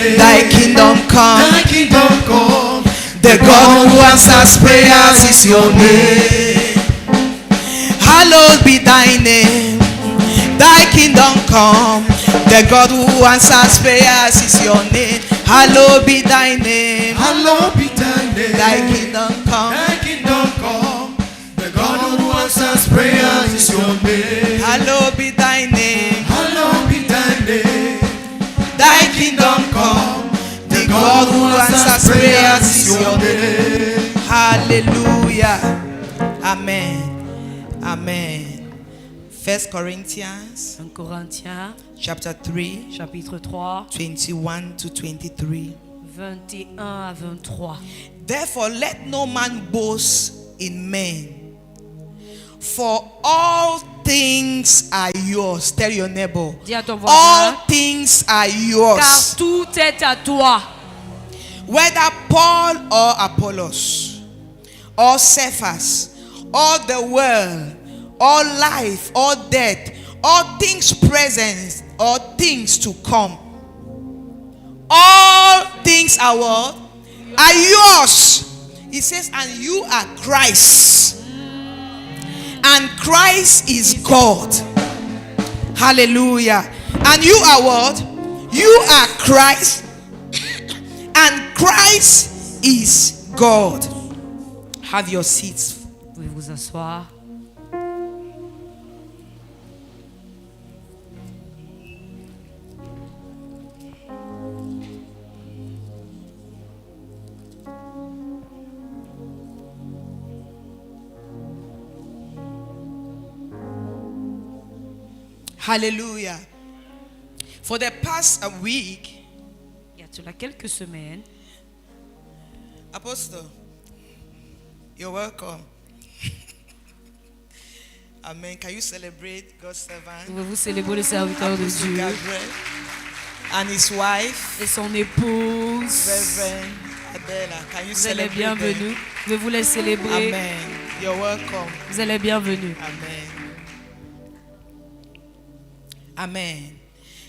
name. Thy kingdom come. Thy kingdom come. The God who answers prayers is your name. Hallowed be thy name. Thy kingdom come. The God who answers prayers is your name. Hallowed be thy name. Hallowed be thy name. Thy kingdom come. Thy kingdom come. The God who answers prayers is your name. Hallowed be thy name. Hallowed be thy name. Thy kingdom come. The God who answers prayers is your name. Hallelujah. Amen. Amen. 1 Corinthians 1 Corinthiens chapter 3, chapitre 3 21 to 23. 21 à 23. Therefore let no man boast in men, for all things are yours. Tell your neighbor, Dis à ton all voisin, things are car yours. tout est à toi. Whether Paul or Apollos, or Cephas, or the world, or life, or death, or things present, or things to come. All things are what? Are yours. He says, and you are Christ. And Christ is God. Hallelujah. And you are what? You are Christ. And Christ is God. Have your seats. Vous pouvez vous asseoir. Hallelujah. For the past week, Il y a cela quelques semaines, Apostle, you're welcome. Amen. Can you celebrate God's servant? pouvez-vous célébrer le serviteur de Apostle Dieu Gabriel and his wife, et son épouse. Reverend Adela. Can you Vous êtes les celebrate bienvenus. them? Pouvez-vous les célébrer. Amen. You're welcome. Vous êtes les bienvenus. Amen. Amen.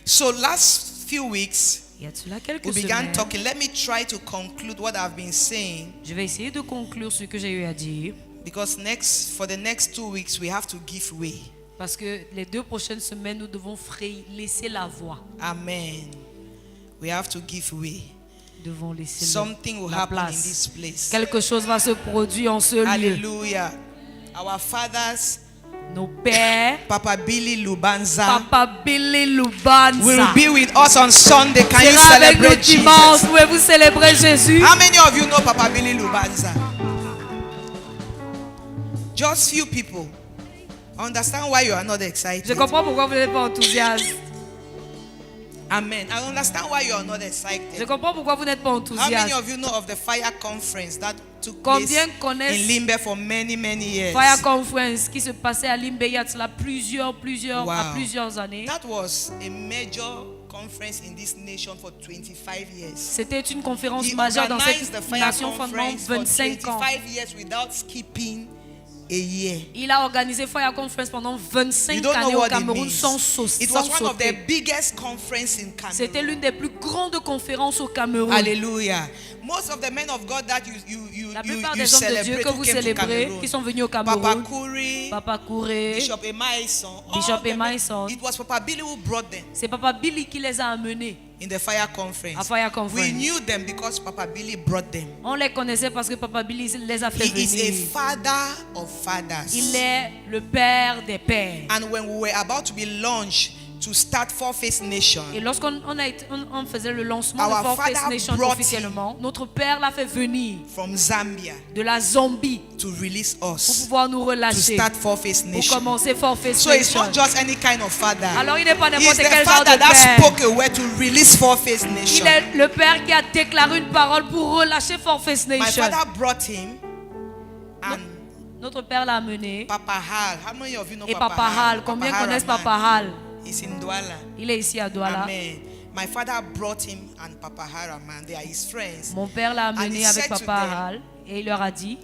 So last few weeks Il y a cela quelques we began semaines, talking. Let me try to conclude what I've been saying, je vais essayer de conclure ce que j'ai eu à dire, because for the next 2 weeks we have to give way. parce que les 2 prochaines semaines, nous devons laisser la voie. Amen. We have to give way. Nous devons laisser Something will la happen in place. this place. Quelque chose va se produire en ce lieu. Hallelujah. Our fathers, Nos pères, Papa Billy Lubanza, Papa Billy Lubanza, will be with us on Sunday. Can you sera avec nous celebrate dimanche. Jesus? Pouvez-vous célébrer Jésus? How many of you know Papa Billy Lubanza? Just few people. Understand why you are not excited. Je comprends pourquoi vous n'êtes pas enthousiaste. Amen. I understand why you are not Je excited. comprends pourquoi vous n'êtes pas How many enthousiaste. of you know of the fire conference that took place Combien in connaissent Limbe for many years? Fire Conference qui se passait à Limbe il y a de cela plusieurs années? That was a major conference in this nation for 25 years. C'était une conférence He majeure dans organized the cette fire nation pendant conference for 25 ans. 25 years without skipping a year. Il a organisé Fire Conference pendant 25 You don't know années au what it Cameroun means. sans It was one of the sauter. biggest conferences in C'était Cameroon. l'une des plus grandes conférences au Cameroun. Hallelujah. Most of the men of God that you La plupart des hommes de Dieu celebrate que who vous came to célébrez, Cameroon. qui sont venus au Papa Cameroun, Kouri, Papa Kouré, Bishop Emaison. Bishop Emaison. It was Papa Billy who brought them c'est Papa Billy qui les a amenés in the fire conference. à Fire We Conference. knew them because Papa Billy brought them. On les connaissait parce que Papa Billy les a fait He is a venir. father of fathers. Il est le père des pères. And when we were about to be launched to start Four Face Nation, Et lorsqu'on on faisait le lancement Our de Four Face father Nation brought officiellement, notre père l'a fait venir from Zambia de la Zambie to release pour us pouvoir nous to relâcher, start Four Face pour Nation. commencer Four Face So it's Nation. not just any kind of father. Alors il n'est pas He's n'importe the quel genre father de that père. spoke a word to release Four Face Il Nation. est le père qui a déclaré une parole pour relâcher Four Face My Nation. father brought him and Notre père l'a amené. Papa Hal. How many of you know Et Papa Papa Hal, combien connaissent Papa Hal? He's in Douala. Il est ici à Douala. Amen. My father brought him and Papa Haraman. They are his friends. Mon père l'a And amené he avec said to Papa them Hal et il leur a dit,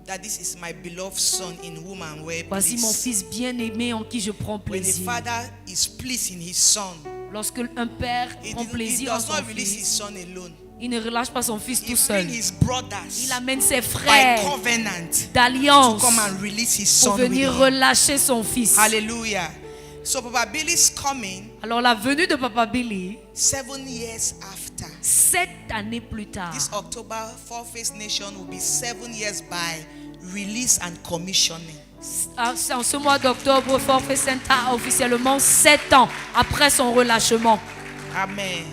that this is my beloved son in whom I'm well voici mon pleased. fils bien-aimé en qui je prends When a plaisir. father is pleased in his son, Lorsque un père prend He plaisir en does son not release his fils, son alone. il ne relâche pas son fils He tout seul. brings his brothers Il amène ses by frères covenant to d'alliance come and release his pour son with venir him. relâcher son fils. Hallelujah. So Papa Billy's coming Alors la venue de Papa Billy, 7 years after. 7 années plus tard, This October, Four Face Nation will be 7 years by release and commissioning. en ce mois d'octobre, Forfait Saint a officiellement 7 ans après son relâchement. Amen.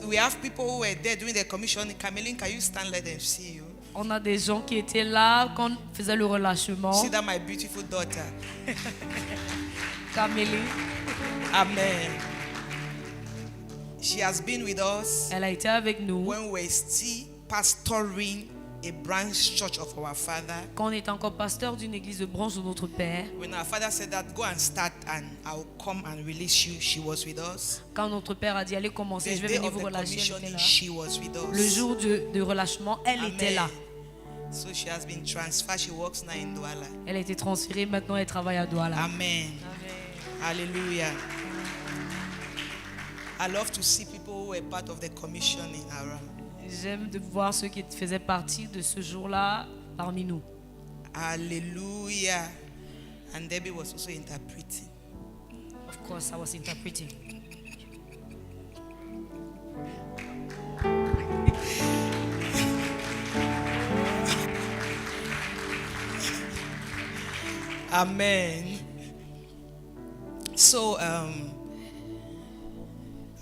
We have people who were there during the commissioning. Cameline, can you stand? Let them see you. On a des gens qui étaient là quand on faisait le relâchement. See that my beautiful daughter. Camélie, Amen. She has been with us elle a été avec nous when we were still pastoring a branch church of our father. quand on était encore pasteur d'une église de branche de notre père. When our father said that, go and start and I'll come and release you, she was with us. Quand notre père a dit allez commencer, The je vais day venir of vous the relâcher, elle était commissioning, là. she was with us. Le jour de relâchement, elle Amen. était là. So she has been transferred. She works now in Douala. Elle a été transférée, maintenant elle travaille à Douala. Amen. Hallelujah. I love to see people who were part of the commissioning around. J'aime de voir ceux qui faisaient partie de ce jour-là parmi nous. Hallelujah. And Debbie was also interpreting. Of course, I was interpreting. Amen. So I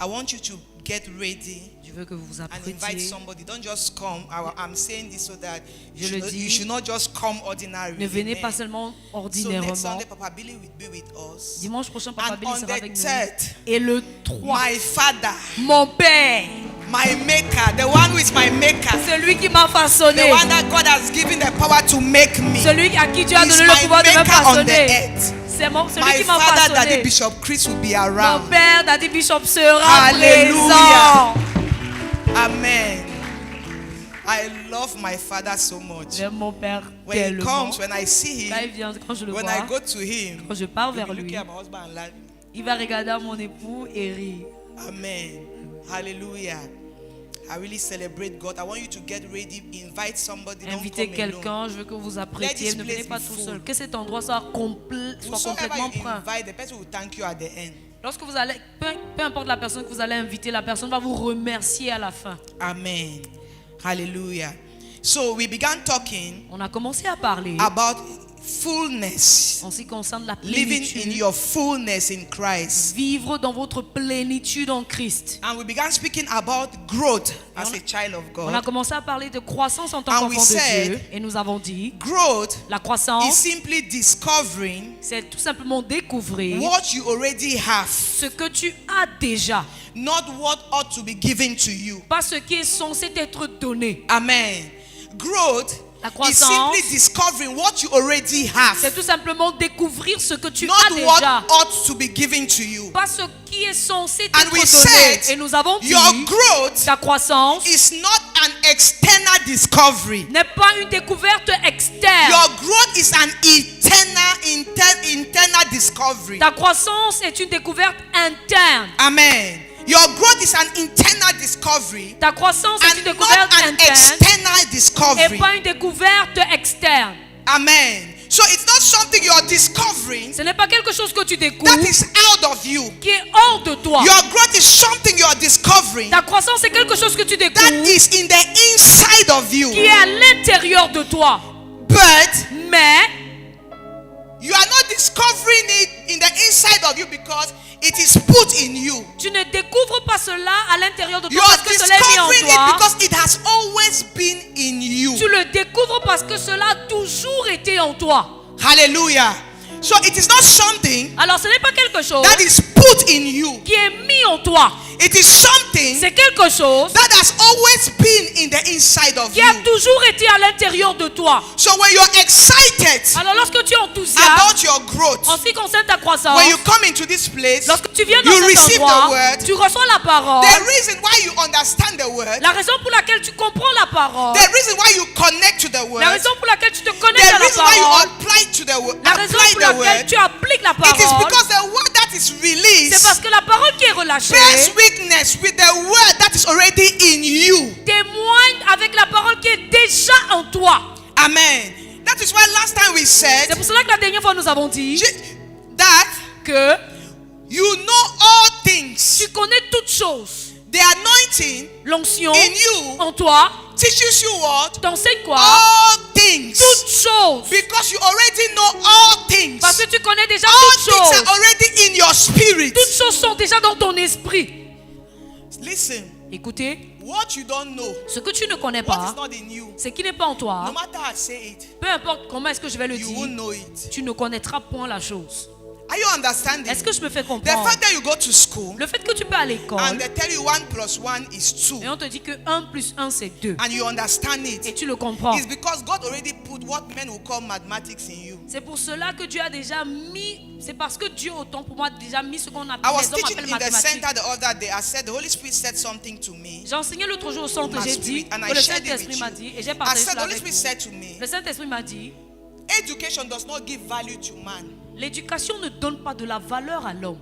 want you to get ready Je veux que vous vous and invite apprêtiez. somebody. Don't just come. I'm saying this so that Je le dis. you should not just come ordinary. Ne venez Amen. pas seulement So next ordinairement. Sunday, Papa Billy will be with us. Dimanche prochain, Papa And Billy on sera the avec nous. third, Et le 3, my father, mon père, my maker, the one who is my maker, celui qui m'a the façonné, one that God has given the power to make me, celui à qui Dieu a is donné le my pouvoir de me maker on the façonner. earth. C'est celui My qui m'a father, Daddy façonné. Bishop Chris, will be Mon around. père, Daddy Bishop, sera Hallelujah. présent. Amen. I love my father so much. J'aime mon père When he tellement. comes, when I see Quand il him, vient, quand je le when vois, I go to him, quand je pars he'll vers be lui, looking at my husband and laughing. il va regarder à mon époux et rire. Amen. Hallelujah. I really celebrate God. I want you to get ready. Invite somebody. Don't Invitez come alone. quelqu'un, je veux que vous apprêtiez. Let this Ne venez place pas be tout full. seul. Que cet endroit soit Whosoever complètement you plein. invite, the person will thank you at the end. Lorsque vous allez, peu importe la personne que vous allez inviter, la personne va vous remercier à la fin. Amen. Hallelujah. So we began talking On a commencé à parler about fullness. en ce qui concerne la Living in plénitude. your fullness in Christ. Vivre dans votre plénitude en Christ. And we began speaking about growth as a child of On a God. commencé à parler de croissance en tant And we qu'enfant de said, Dieu. Et nous avons dit, Growth la is croissance, simply discovering c'est tout simplement découvrir what you already have, ce que tu as déjà. not what ought to be given to you. Pas ce qui est censé être donné. Amen. Growth La is croissance, simply discovering what you already have, c'est tout simplement découvrir ce que tu not as what déjà. ought to be given to you. Pas ce qui est censé And être we donné. said, Et nous avons dit, your growth ta croissance is not an external discovery. n'est pas une découverte externe. Your growth is an internal discovery. Ta croissance est une découverte interne. Amen. Your growth is an internal discovery Ta croissance est and une not découverte an interne external et discovery. pas une découverte externe. Amen. So it's not something you're discovering Ce n'est pas quelque chose que tu découvres that is out of you. qui est hors de toi. Your growth is something you're discovering Ta croissance est quelque chose que tu that découvres is in the inside of you. qui est à l'intérieur de toi. But Mais you are not discovering it in the inside of you because it is put in you. tu ne découvres pas cela à l'intérieur de You toi are parce que cela est mis en discovering it toi. because it has always been in you. Tu le découvres parce que cela a toujours été en toi. Hallelujah. So it is not something Alors ce n'est pas quelque chose that is put in you. qui est mis en toi. It is something C'est quelque chose that has always been in the inside of qui a you. toujours été à l'intérieur de toi. So when you're excited Alors lorsque tu es enthousiaste about your growth, en ce qui concerne ta croissance, when you come into this place, lorsque tu viens dans you cet receive the endroit, word. tu reçois la parole. The reason why you understand the word, La raison pour laquelle tu comprends la parole, the reason why you connect to the word, la raison pour laquelle tu te connectes the à la reason why you parole, apply to the word, la raison apply pour the laquelle word, tu appliques la it is parole, because the word that that is released C'est parce que la parole qui est relâchée bears witness with the word that is already in you. témoigne avec la parole qui est déjà en toi. Amen. That is why last time we C'est said pour cela que la dernière fois nous avons dit that que you know all things. tu connais toutes choses. The anointing L'onction in you en toi teaches you what? t'enseigne quoi? All things. Toutes choses. Because you already know all things. Parce que tu connais déjà All toutes things choses. are already in your spirit. Toutes choses sont déjà dans ton esprit. Listen, Écoutez, what you don't know, ce que tu ne connais what is pas, not in you, ce qui n'est pas en no toi, matter how I say it, peu importe comment est-ce que je vais le you dire, won't know it. tu ne connaîtras point la chose. Are you understanding? Est-ce que je me fais The comprendre? fact that you go to school Le fait que tu peux à and l'école they tell you 1 plus 1 is 2 et on te dit que 1 plus 1 c'est 2 and you understand et it, tu le comprends. it's because God already put what men will call mathematics in you. C'est pour cela que Dieu a déjà mis, c'est parce que Dieu autant pour moi a déjà mis ce qu'on I appelle, was les hommes teaching appellent in the mathématiques. center the other day. I said the Holy Spirit said something to me. J'ai enseigné l'autre jour au centre, My j'ai dit spirit, and I que le shared it Saint-Esprit with m'a you. dit et j'ai I partagé said the cela Holy avec Spirit vous. said to me, Le Saint-Esprit m'a dit, education does not give value to man. l'éducation ne donne pas de la valeur à l'homme.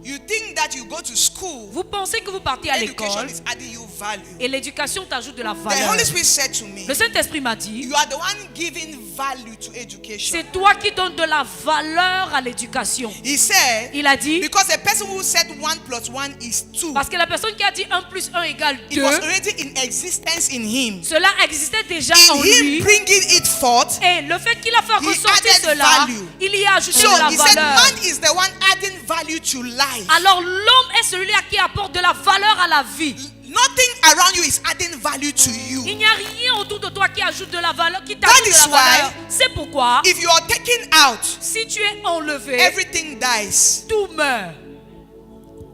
You think that you go to school, Vous pensez que vous partez à education l'école is adding you value. et l'éducation t'ajoute de la The valeur. Holy Spirit said to me, Le Saint-Esprit m'a dit, you are the one giving value to education. c'est toi qui donnes de la valeur à l'éducation. He said, Il a dit, because a person who said 1 plus 1 is 2, parce que la personne qui a dit 1 plus 1 égale it 2, was already in existence in him. cela existait déjà en In him lui. bringing it forth, Et le fait qu'il a fait He ressortir added cela, value. il y a ajouté so de la he said valeur. man is the one adding value to life. Alors l'homme est celui-là qui apporte de la valeur à la vie. Nothing around you is adding value to you. Il n'y a rien autour de toi qui ajoute de la valeur, qui That t'ajoute de is la valeur. why C'est pourquoi, If you are taken out, si tu es enlevé, everything dies. tout meurt.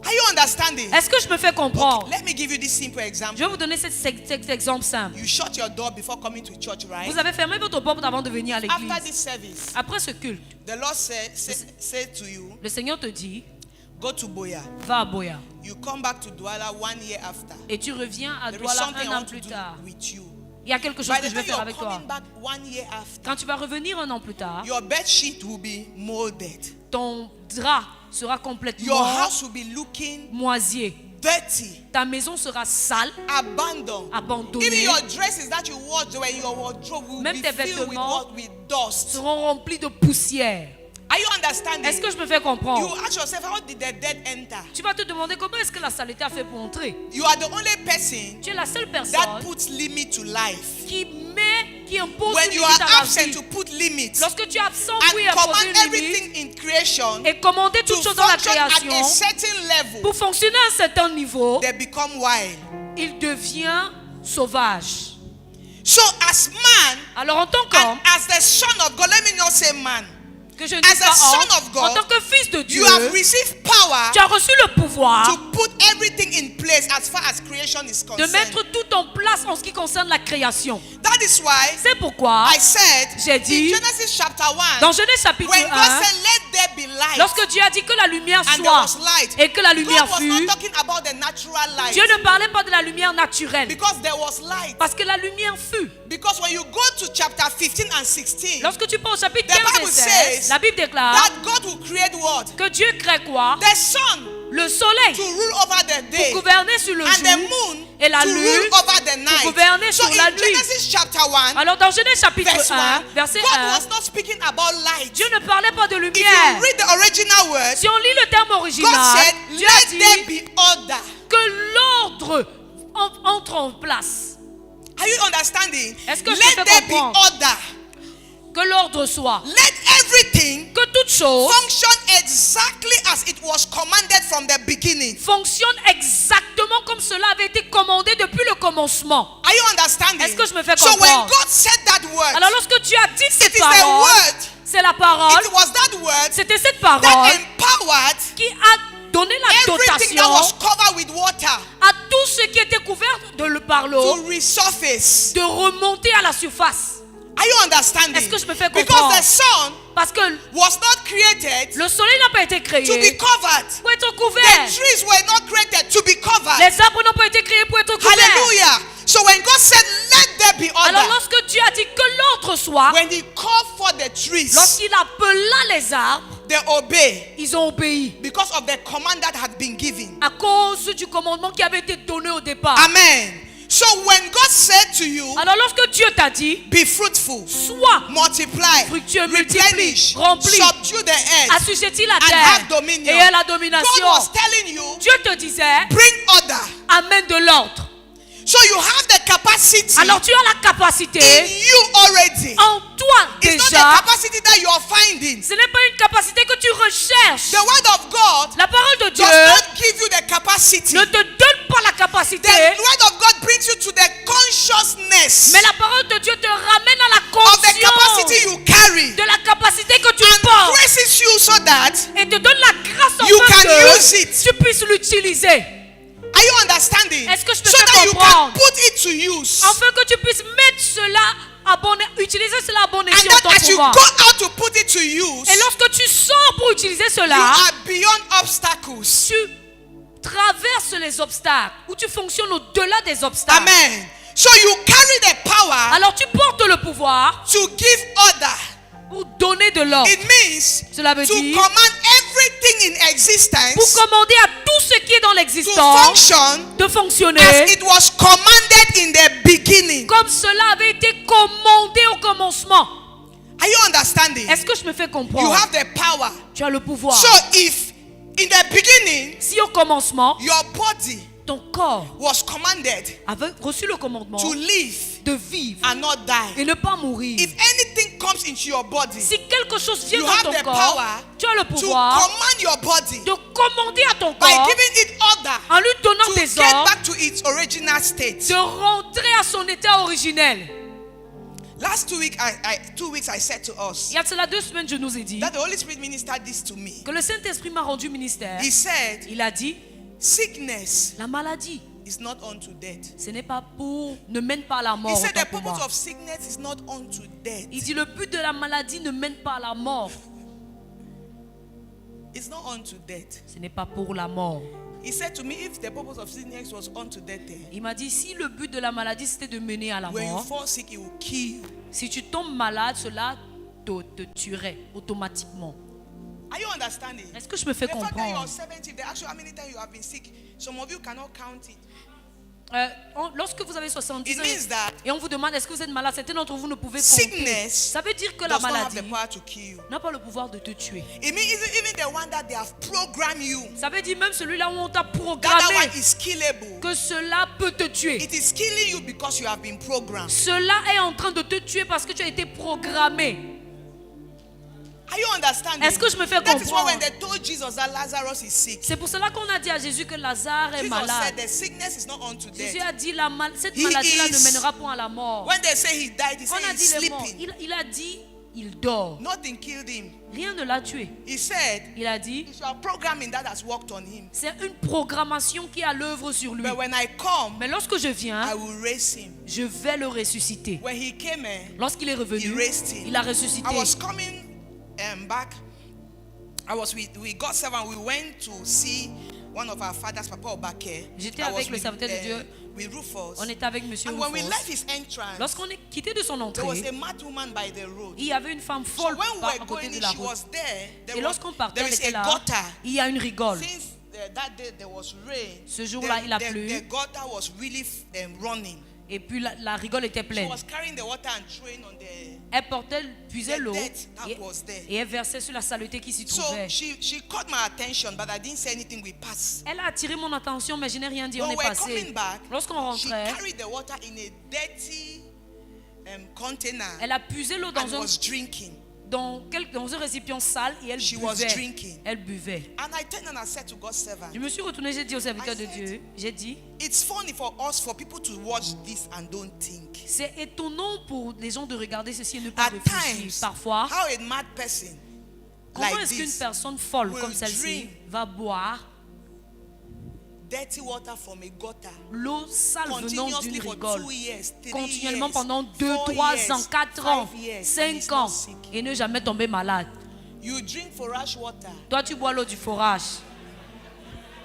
Are you understanding? Est-ce que je me fais comprendre? Let me give you this simple Je example. vais vous donner cet exemple simple. You shut your door before coming to church, right? Vous avez fermé votre porte avant de venir à After l'église. this service, Après ce culte, the Lord said to you, le Seigneur te dit, go to Boya. va à Boya. You come back to Douala 1 year after. Et tu reviens à There is Douala something I un an want to plus do tard. with you. Il y a quelque chose By que the je vais time faire you're avec toi. coming back 1 year after, Quand tu vas revenir un an plus tard, your bed sheet will be molded. ton drap sera Your complètement house will be looking moisier. dirty, Ta maison sera sale, abandoned. Even abandonnée, your dresses that you wore when your wardrobe will Même be tes filled with vêtements what? With dust. seront remplis de poussière. Are you understanding? Est-ce que je me fais You comprendre? ask yourself, how did the dead enter? Tu vas te demander comment est-ce que la saleté a fait pour entrer. You are the only person Tu es la seule that personne puts limit to life. qui impose When une you limite are à la absent, vie. to put limits Lorsque tu es absent, oui, and à poser command une limite everything in creation et commander to toutes choses dans la function at a création, certain level, pour fonctionner à un certain niveau, they become wild. il devient sauvage. So as man Alors en tant and qu'homme, as the son of God, let me not say man, que je ne as dis a pas son homme, of God, en tant que fils de Dieu, you have received power tu as reçu le pouvoir to put everything in place as far as creation is de concerned. mettre tout en place en ce qui concerne la création. That is why C'est pourquoi, I said j'ai dit, in Genesis chapter 1, dans Genèse chapitre when God 1, said let there be light, lorsque Dieu a dit que la lumière and there soit was light, et que la lumière God was fut, not talking about the natural light, Dieu ne parlait pas de la lumière naturelle, because there was light. parce que la lumière fut. Because when you go to chapter 15 and 16, Lorsque tu prends au chapitre The 15 et Bible 16, says la Bible déclare that God will create what? que Dieu crée quoi? The sun Le soleil to rule over the day, pour gouverner sur le and the jour moon et la to lune rule over the night. gouverner So sur la in nuit. Genesis chapter 1, Alors dans Genèse chapitre verse 1, 1, verset God 1, was not speaking about light. Dieu ne parlait pas de If you lumière. read the original word, Si on lit le terme God original, said, Dieu a let there dit be order. que l'ordre entre en place. Are you understanding? Est-ce que je Let te fais there be comprendre? order. Que l'ordre soit. Let everything Que toute chose function exactly as it was commanded from the beginning. fonctionne exactement comme cela avait été commandé depuis le commencement. Are you understanding? Est-ce que je me fais So when comprendre? God said that word, Alors lorsque tu as dit it cette is the parole, word, c'est la parole, it was that word c'était cette that parole empowered qui a donné la everything that dotation was covered with water à tout ce qui était couvert par l'eau to resurface. de remonter à la surface. Are you understanding? Est-ce que je me fais Because comprendre? the sun Parce que was not created le soleil n'a pas été créé to be covered. pour être The couvert. trees were not created to be covered. Les arbres n'ont pas été créés pour être couverts. Hallelujah. So when God said, let there be Alors order, lorsque Dieu a dit que l'ordre soit, when he called for the trees, lorsqu'il appela les arbres, they obey ils ont obéi because of the command that had been given. à cause du commandement qui avait été donné au départ. Amen. So when God said to you, Alors lorsque Dieu t'a dit, be fruitful, sois multiply, fructueux, replenish, multiplie, remplis, subdue the earth, assujettis la and terre have dominion. et aie la God domination. was telling you, Dieu te disait, bring order. amène de l'ordre. So you have the capacity Alors tu as la capacité in you already. en toi It's not déjà. the capacity that you are finding. Ce n'est pas une capacité que tu recherches. The word of God La parole de Dieu does not give you the capacity. ne te donne pas la capacité, The word of God brings you to the consciousness mais la parole de Dieu te ramène à la of the capacity conscience you carry de la capacité que tu and portes graces you so that et te donne la grâce you afin can use it. que tu puisses l'utiliser. Are you understanding? Est-ce que je peux So te that you can comprendre? put it to use. Afin que tu puisses mettre cela à bon, utiliser cela à bon And escient en that ton as you pouvoir. go out to put it to use, Et lorsque tu sors pour utiliser you cela, are beyond obstacles. tu traverses les obstacles ou tu fonctionnes au-delà des obstacles. Amen. So you carry the power Alors tu portes le pouvoir to give order. pour donner de l'ordre. It means Cela veut to dire command everything in pour existence commander à tout ce qui est dans to l'existence function de fonctionner as it was commanded in the beginning. comme cela avait été commandé au commencement. Are you understanding? Est-ce que je me fais You comprendre? have the power. Tu as le pouvoir. So if in the beginning Si au commencement, your body ton corps was commanded avait reçu le commandement to live de vivre and not die, et ne pas mourir, if anything comes into your body si quelque chose vient you dans have ton the corps, power tu as le to pouvoir command your body de commander à ton by corps giving it order en lui donnant to des get ordres back to its original state. de rentrer à son état originel. Last 2 weeks, 2 weeks, I said to us Il y a de cela 2 semaines, je nous ai dit that the Holy Spirit ministered this to me. que le Saint-Esprit m'a rendu ministère. He said, Il a dit, sickness la maladie, is not unto death. ce n'est pas pour, ne mène pas à la He mort. said autant the pour purpose moi. of sickness is not unto death. Il dit le but de la maladie ne mène pas à la mort. It's not unto death. Ce n'est pas pour la mort. He said to me, if the purpose of sickness was unto death, Il m'a dit, si le but de la maladie c'était de mener à la when you mort, fall sick, it will kill you. si tu tombes malade, cela te tuerait automatiquement. Are you understanding? Est-ce que je me fais The fact that you are comprendre? 70, the actual how many times you have been sick, some of you cannot count it. Lorsque vous avez 70 It ans means that et on vous demande est-ce que vous êtes malade, certains d'entre vous ne pouvez compter. sickness Ça veut dire que la does not have maladie the power to kill you. n'a pas le pouvoir de te tuer. It means even the one that they have programmed you, Ça veut dire même celui-là où on t'a that programmé one is killable. que cela peut te tuer. It is killing you because you have been programmed. Cela est en train de te tuer parce que tu as été programmé. Are you understanding? Est-ce que je me fais That is why comprendre? when they told Jesus that Lazarus is sick, C'est pour cela qu'on a dit à Jésus que Lazare est Jesus malade. said the sickness is not unto Jésus death. a dit cette He maladie-là is- ne mènera point à la mort. When they say he died, he On said a he's dit le mort. sleeping. Il a dit il dort. Nothing killed him. Rien ne l'a tué. He said, Il a dit it's your programming that has worked on him. c'est une programmation qui est à l'œuvre sur lui. But when I come, Mais lorsque je I viens, will raise him. je vais le ressusciter. When he came in, Lorsqu'il est he revenu, raised him. il a I ressuscité. was coming back. We got 7. We went to see one of our fathers, Papa Obake. J'étais I avec was le serviteur de Dieu. with Rufus. On était avec Monsieur And when we Rufus. left his entrance, Lorsqu'on est quitté de son there was entrée, a mad woman by the road. il y avait une femme So folle when we à were côté going de in, la she route. was there. Et lorsqu'on partait, There elle is était a là. gutter. Il y a une rigole. Since that day there was rain, Ce jour-là, il a plu. the gutter was really running. Et puis la rigole était She pleine. was carrying the water and throwing on the. Elle portait, puisait The l'eau death that was there. et elle versait sur la saleté qui s'y So trouvait. she caught my attention, but I didn't say anything. We passed. Elle a attiré mon attention, mais je n'ai rien dit, on When est we were passé. coming back, Lorsqu'on she rentrait, carried the water in a dirty container elle a puisé l'eau dans and was drinking. dans un récipient sale et elle She was buvait. drinking. Elle buvait. And I turned and I said to God's servant, Je me suis retourné, j'ai dit au serviteur de I said- Dieu, j'ai dit, it's funny for people to watch this and don't think. c'est étonnant pour les gens de regarder ceci et ne pas At réfléchir. times, Parfois, how a mad person comment like est-ce qu'une this personne folle will comme celle-ci drink va boire dirty water from a gutter l'eau sale venant continuously d'une for rigole 2 years, 3 continuellement years, pendant 2, 4 3 years, ans, 4 ans, 5 years, and 5 he's ans not sick. et ne jamais tomber malade. You drink forage water. Toi, tu bois l'eau du forage.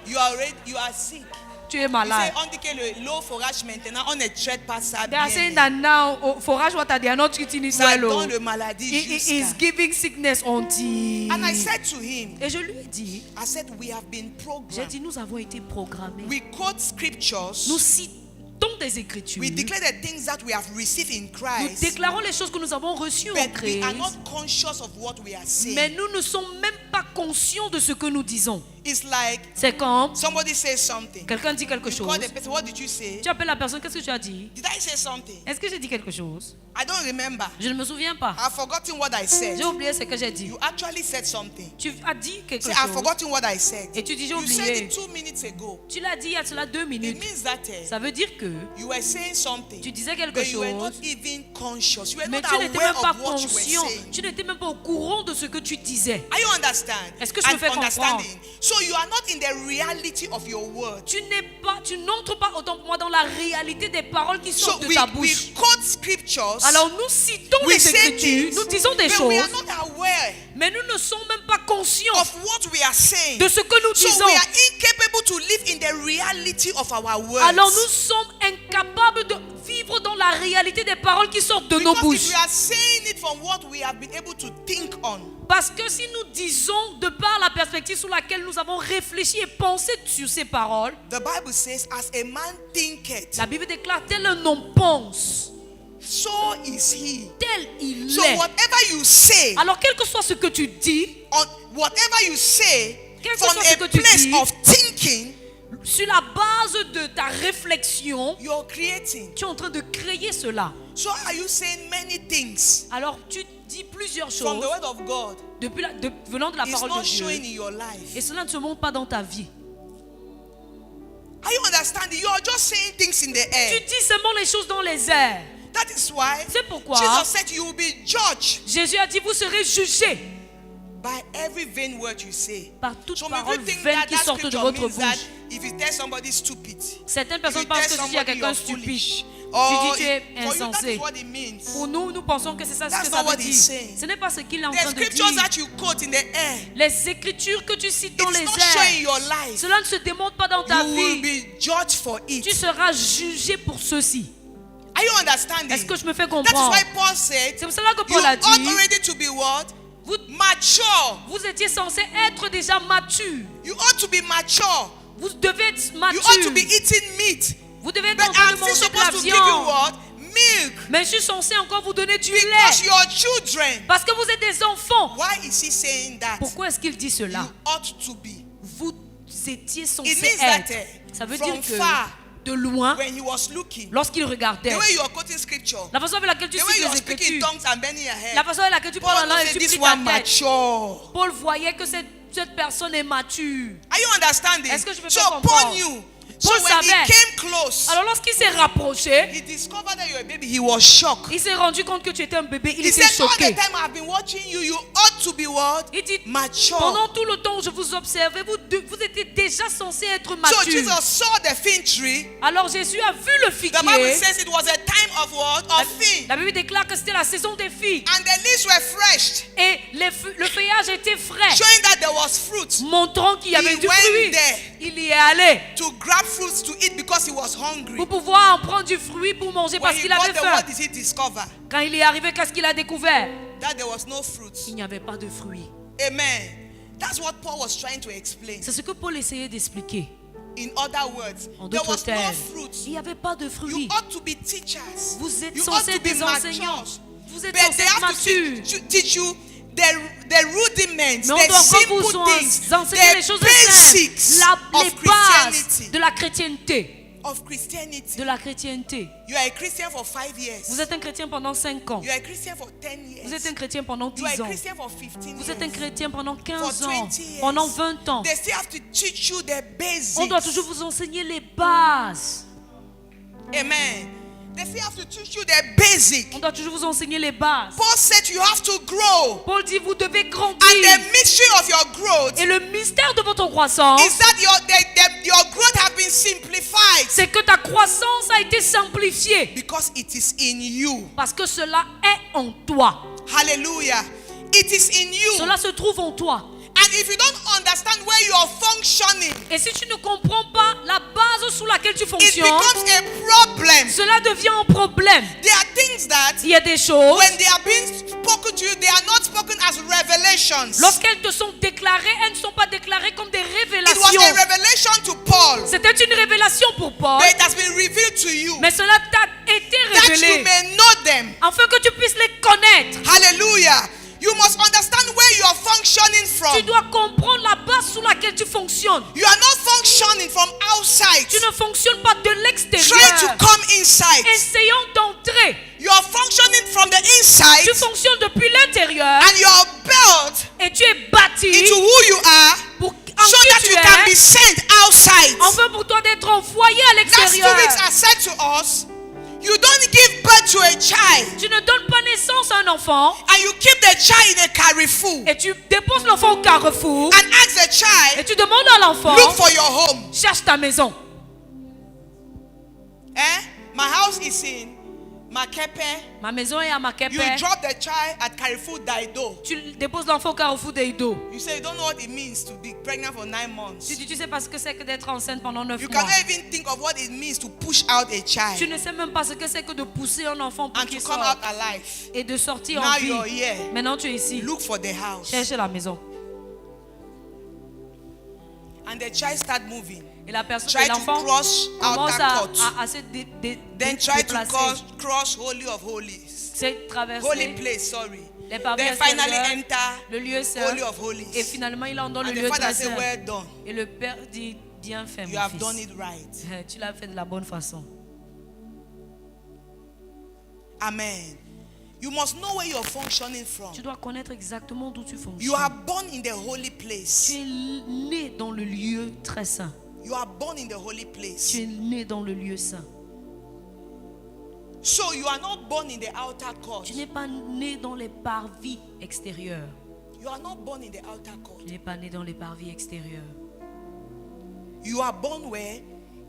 You are sick. tu es Il malade. dit, on dit que l'eau forage maintenant, on ne traite pas ça They are saying bien. that now, forage water, they are not treating it Ça well. donne le maladie It is jusqu'à. giving sickness until. And I said to him, Et je lui ai dit, I said, we have been j'ai programmed. dit, nous avons été programmés. We quote scriptures. Nous citons des Écritures. We declare the things that we have received in Nous Christ. déclarons les choses que nous avons reçues en But we Christ. are not conscious of what we are saying. Mais nous ne sommes même pas conscients de ce que nous disons. It's like C'est quand somebody says something. quelqu'un dit quelque You chose. call the person, what did you say? Tu appelles la personne, qu'est-ce que tu as dit? Did I say something? Est-ce que j'ai dit quelque chose? I don't remember. Je ne me souviens pas. I've forgotten what I said. J'ai oublié ce que j'ai dit. You actually said something. Tu as dit quelque Say, I've chose. forgotten what I said. Et tu dis, j'ai You said oublié. it 2 minutes ago. Tu l'as dit il y a cela 2 It minutes. means that Ça veut dire que you were saying something. tu disais quelque But you were not chose, even conscious. You were mais not tu n'étais aware même pas of what you were conscient. saying. Tu n'étais même pas au courant de ce que tu disais. Are you understand? Est-ce que je me fais comprendre? Understanding. So you are not in the reality of your word. Tu n'entres pas autant pour moi dans la réalité des paroles qui So sortent de ta we bouche. quote scriptures. Alors nous citons We les say Écritures, things, nous disons des but we are choses, not aware mais nous ne sommes même pas conscients of what we are saying. de ce que nous So disons. we are incapable to live in the reality of our words. Alors nous sommes incapables de vivre dans la réalité des paroles qui sortent de nos Because if bouches. we are saying it from what we have been able to think on, Parce que si nous disons de par la perspective sur laquelle nous avons réfléchi et pensé sur ces paroles, the Bible says, as a man thinketh, la Bible déclare tel un homme pense, so is he. tel il So est. whatever you say, Alors quel que soit ce que tu dis, whatever you say Quel que from soit ce a que tu place dis, of thinking, sur la base de ta réflexion, you're creating. tu es en train de créer cela. So are you saying many things Alors tu dis plusieurs from choses the word of God? venant de la It's parole de not Dieu. showing in your life. Et cela ne se montre pas dans ta vie. Are you understanding? You are just saying things in the Tu air. dis seulement les choses dans les airs. That is why C'est pourquoi Jesus said you will be judged Jésus a dit, vous serez jugés by every vain word you say. par toute Some parole people think vaine that qui that sortent de scripture votre means that bouche. if you tell somebody stupid, Certaines if personnes you pensent tell que si tu dis à somebody quelqu'un you're foolish, stupide, or tu dis tu es for you that insensé. is what it means. Pour nous, nous pensons que c'est ça ce That's que not ça veut what he's dire. saying. Ce n'est pas ce qu'il est en The train de scriptures dire. that you quote in the air, Les écritures que tu cites dans it's les not showing airs, your life. cela ne se démontre pas dans ta You will vie. be judged for Tu it. seras jugé pour ceci. Are you understanding? Est-ce que je me fais That is comprendre? why Paul said, C'est pour cela que you Paul a ought dit, already to be what? vous, Mature. vous étiez censé être déjà mature. You ought to be mature. Vous devez être You ought to be mature. eating meat. Vous devez être But en train I'm de still manger de la supposed to give you viande. what? Milk. Mais je suis censé encore vous donner du Because lait. you're children. Parce que vous êtes des enfants. Why is he saying that? Pourquoi est-ce qu'il dit You cela? ought to be. Vous étiez It censé means that être. Ça veut from dire que far, de loin, when he was looking, lorsqu'il the regardait, way you are quoting scripture, la façon avec laquelle tu the way cites you are les speaking in écritures, tongues and bending your la head, façon avec laquelle tu Paul parles en langue said et tu this plies ta one tête, mature. Paul voyait que cette personne est mature. Are you understanding? Est-ce que je me So fais Paul comprendre? knew. So Paul when he savait. came close, Alors lorsqu'il s'est rapproché, he discovered that you're a baby. He was shocked. il s'est rendu compte que tu étais un bébé. Il He était said, all the choqué. time I've been watching you, you ought to be what? Il dit, Mature. pendant tout le temps où je vous observais, vous étiez déjà censé être So mature. Jesus saw the fig tree. Alors Jésus a vu le The Bible figuier. says it was a time of what? Of fig. La Bible déclare que c'était la saison des figues. And the leaves were fresh, Et le feuillage était frais, showing that there was fruit. montrant qu'il y avait He du went fruit. there. Il y est allé To grab fruits to eat because he was hungry. pour pouvoir en prendre du fruit pour manger When parce he qu'il got avait there, faim. what did he discover? Quand il est arrivé, qu'est-ce qu'il a découvert? That there was no fruit. Il n'y avait pas de fruit. Amen. That's what Paul was trying to explain. C'est ce que Paul essayait d'expliquer. In other words, En there d'autres was no termes, fruit. il n'y avait pas de You fruit. ought to be teachers. Vous êtes You ought censés to être be des enseignants. mature. Vous êtes But censés they être have to matures. teach you the rudiments, Mais on the doit encore simple vous things, enseigner les the choses basics simples, les of bases Christianity. de la chrétienté. Of Christianity. De la chrétienté. You are a Christian for 5 years. Vous êtes un chrétien pendant 5 ans. You are a Christian for 10 years. Vous êtes un chrétien pendant You are 10 a ans. Christian for 15 Vous êtes un years. chrétien pendant 15 For ans. 20 years. Pendant 20 ans. They still have to teach you the basics. On doit toujours vous enseigner les bases. Amen. They still have to teach you the basics. On doit toujours vous enseigner les bases. Paul said you have to grow. Paul dit vous devez And grandir. the mystery of your growth Et le mystère de votre croissance, is that your growth have been simplified c'est que ta croissance a été simplifiée. because it is in you. Parce que cela est en toi. Hallelujah. It is in you. Cela se trouve en toi. And if you don't understand where you are functioning, Et si tu ne comprends pas la base sous laquelle tu it fonctionnes, becomes a problem. cela devient un problème. There are things that Il y a des choses, when they are being spoken to you, they are not spoken as revelations. lorsqu'elles te sont déclarées, elles ne sont pas déclarées comme des It was révélations. a revelation to Paul, C'était une révélation pour Paul, but it has been revealed to you mais cela t'a été that you révélé may know them. afin que tu puisses les connaître. Hallelujah. You must understand where you are functioning Tu from. dois comprendre la base sous laquelle tu fonctionnes. You are not functioning from outside, Tu ne fonctionnes pas de trying to l'extérieur. come inside. Essayons d'entrer. You are functioning from the inside, Tu fonctionnes depuis l'intérieur and you are built et tu es bâti into who you are, pour so that qui you tu can be es, sent outside. enfin pour toi d'être envoyé à Last 2 l'extérieur. weeks I said to us, you don't give birth to a child Tu ne donnes pas naissance à un enfant and you keep the child in a Carrefour et tu déposes l'enfant au carrefour and ask the et child, tu demandes à l'enfant, look for your home. cherche ta maison. My house is in Makepe. Ma maison est à Makepe. You drop the child at Carrefour Daido. Tu déposes l'enfant au carrefour d'Eido. You say you don't know what it means to be pregnant for 9 Tu months. dis, tu sais pas ce que c'est que d'être enceinte pendant 9 You mois. cannot even think of what it means to push out a Tu child ne sais même pas ce que c'est que de pousser un enfant pour and to qu'il come sorte out alive. et de sortir Now en vie. you're here. Maintenant tu es ici. Look for the house. Cherche la maison. And the child start moving. Et la personne, Try et to l'enfant cross commence outer court. à se Then try to déplacer. cross Holy of Holies. C'est Holy traverser place, sorry. les parvis Then finally extérieurs, enter le lieu saint. Holy of Holies. Et finalement il entre dans le And lieu the father très say, saint. well done. Et le père dit, bien fait You mon have fils. done it right. Tu l'as fait de la bonne façon. Amen. You must know where you're functioning from. Tu dois connaître exactement d'où tu You fonctionnes. are born in the holy place. Tu es né dans le lieu très saint. You are born in the holy place. Tu es né dans le lieu saint. So you are not born in the outer court. Tu n'es pas né dans les parvis extérieurs. You are not born in the outer court. Tu n'es pas né dans les parvis extérieurs. You are born where?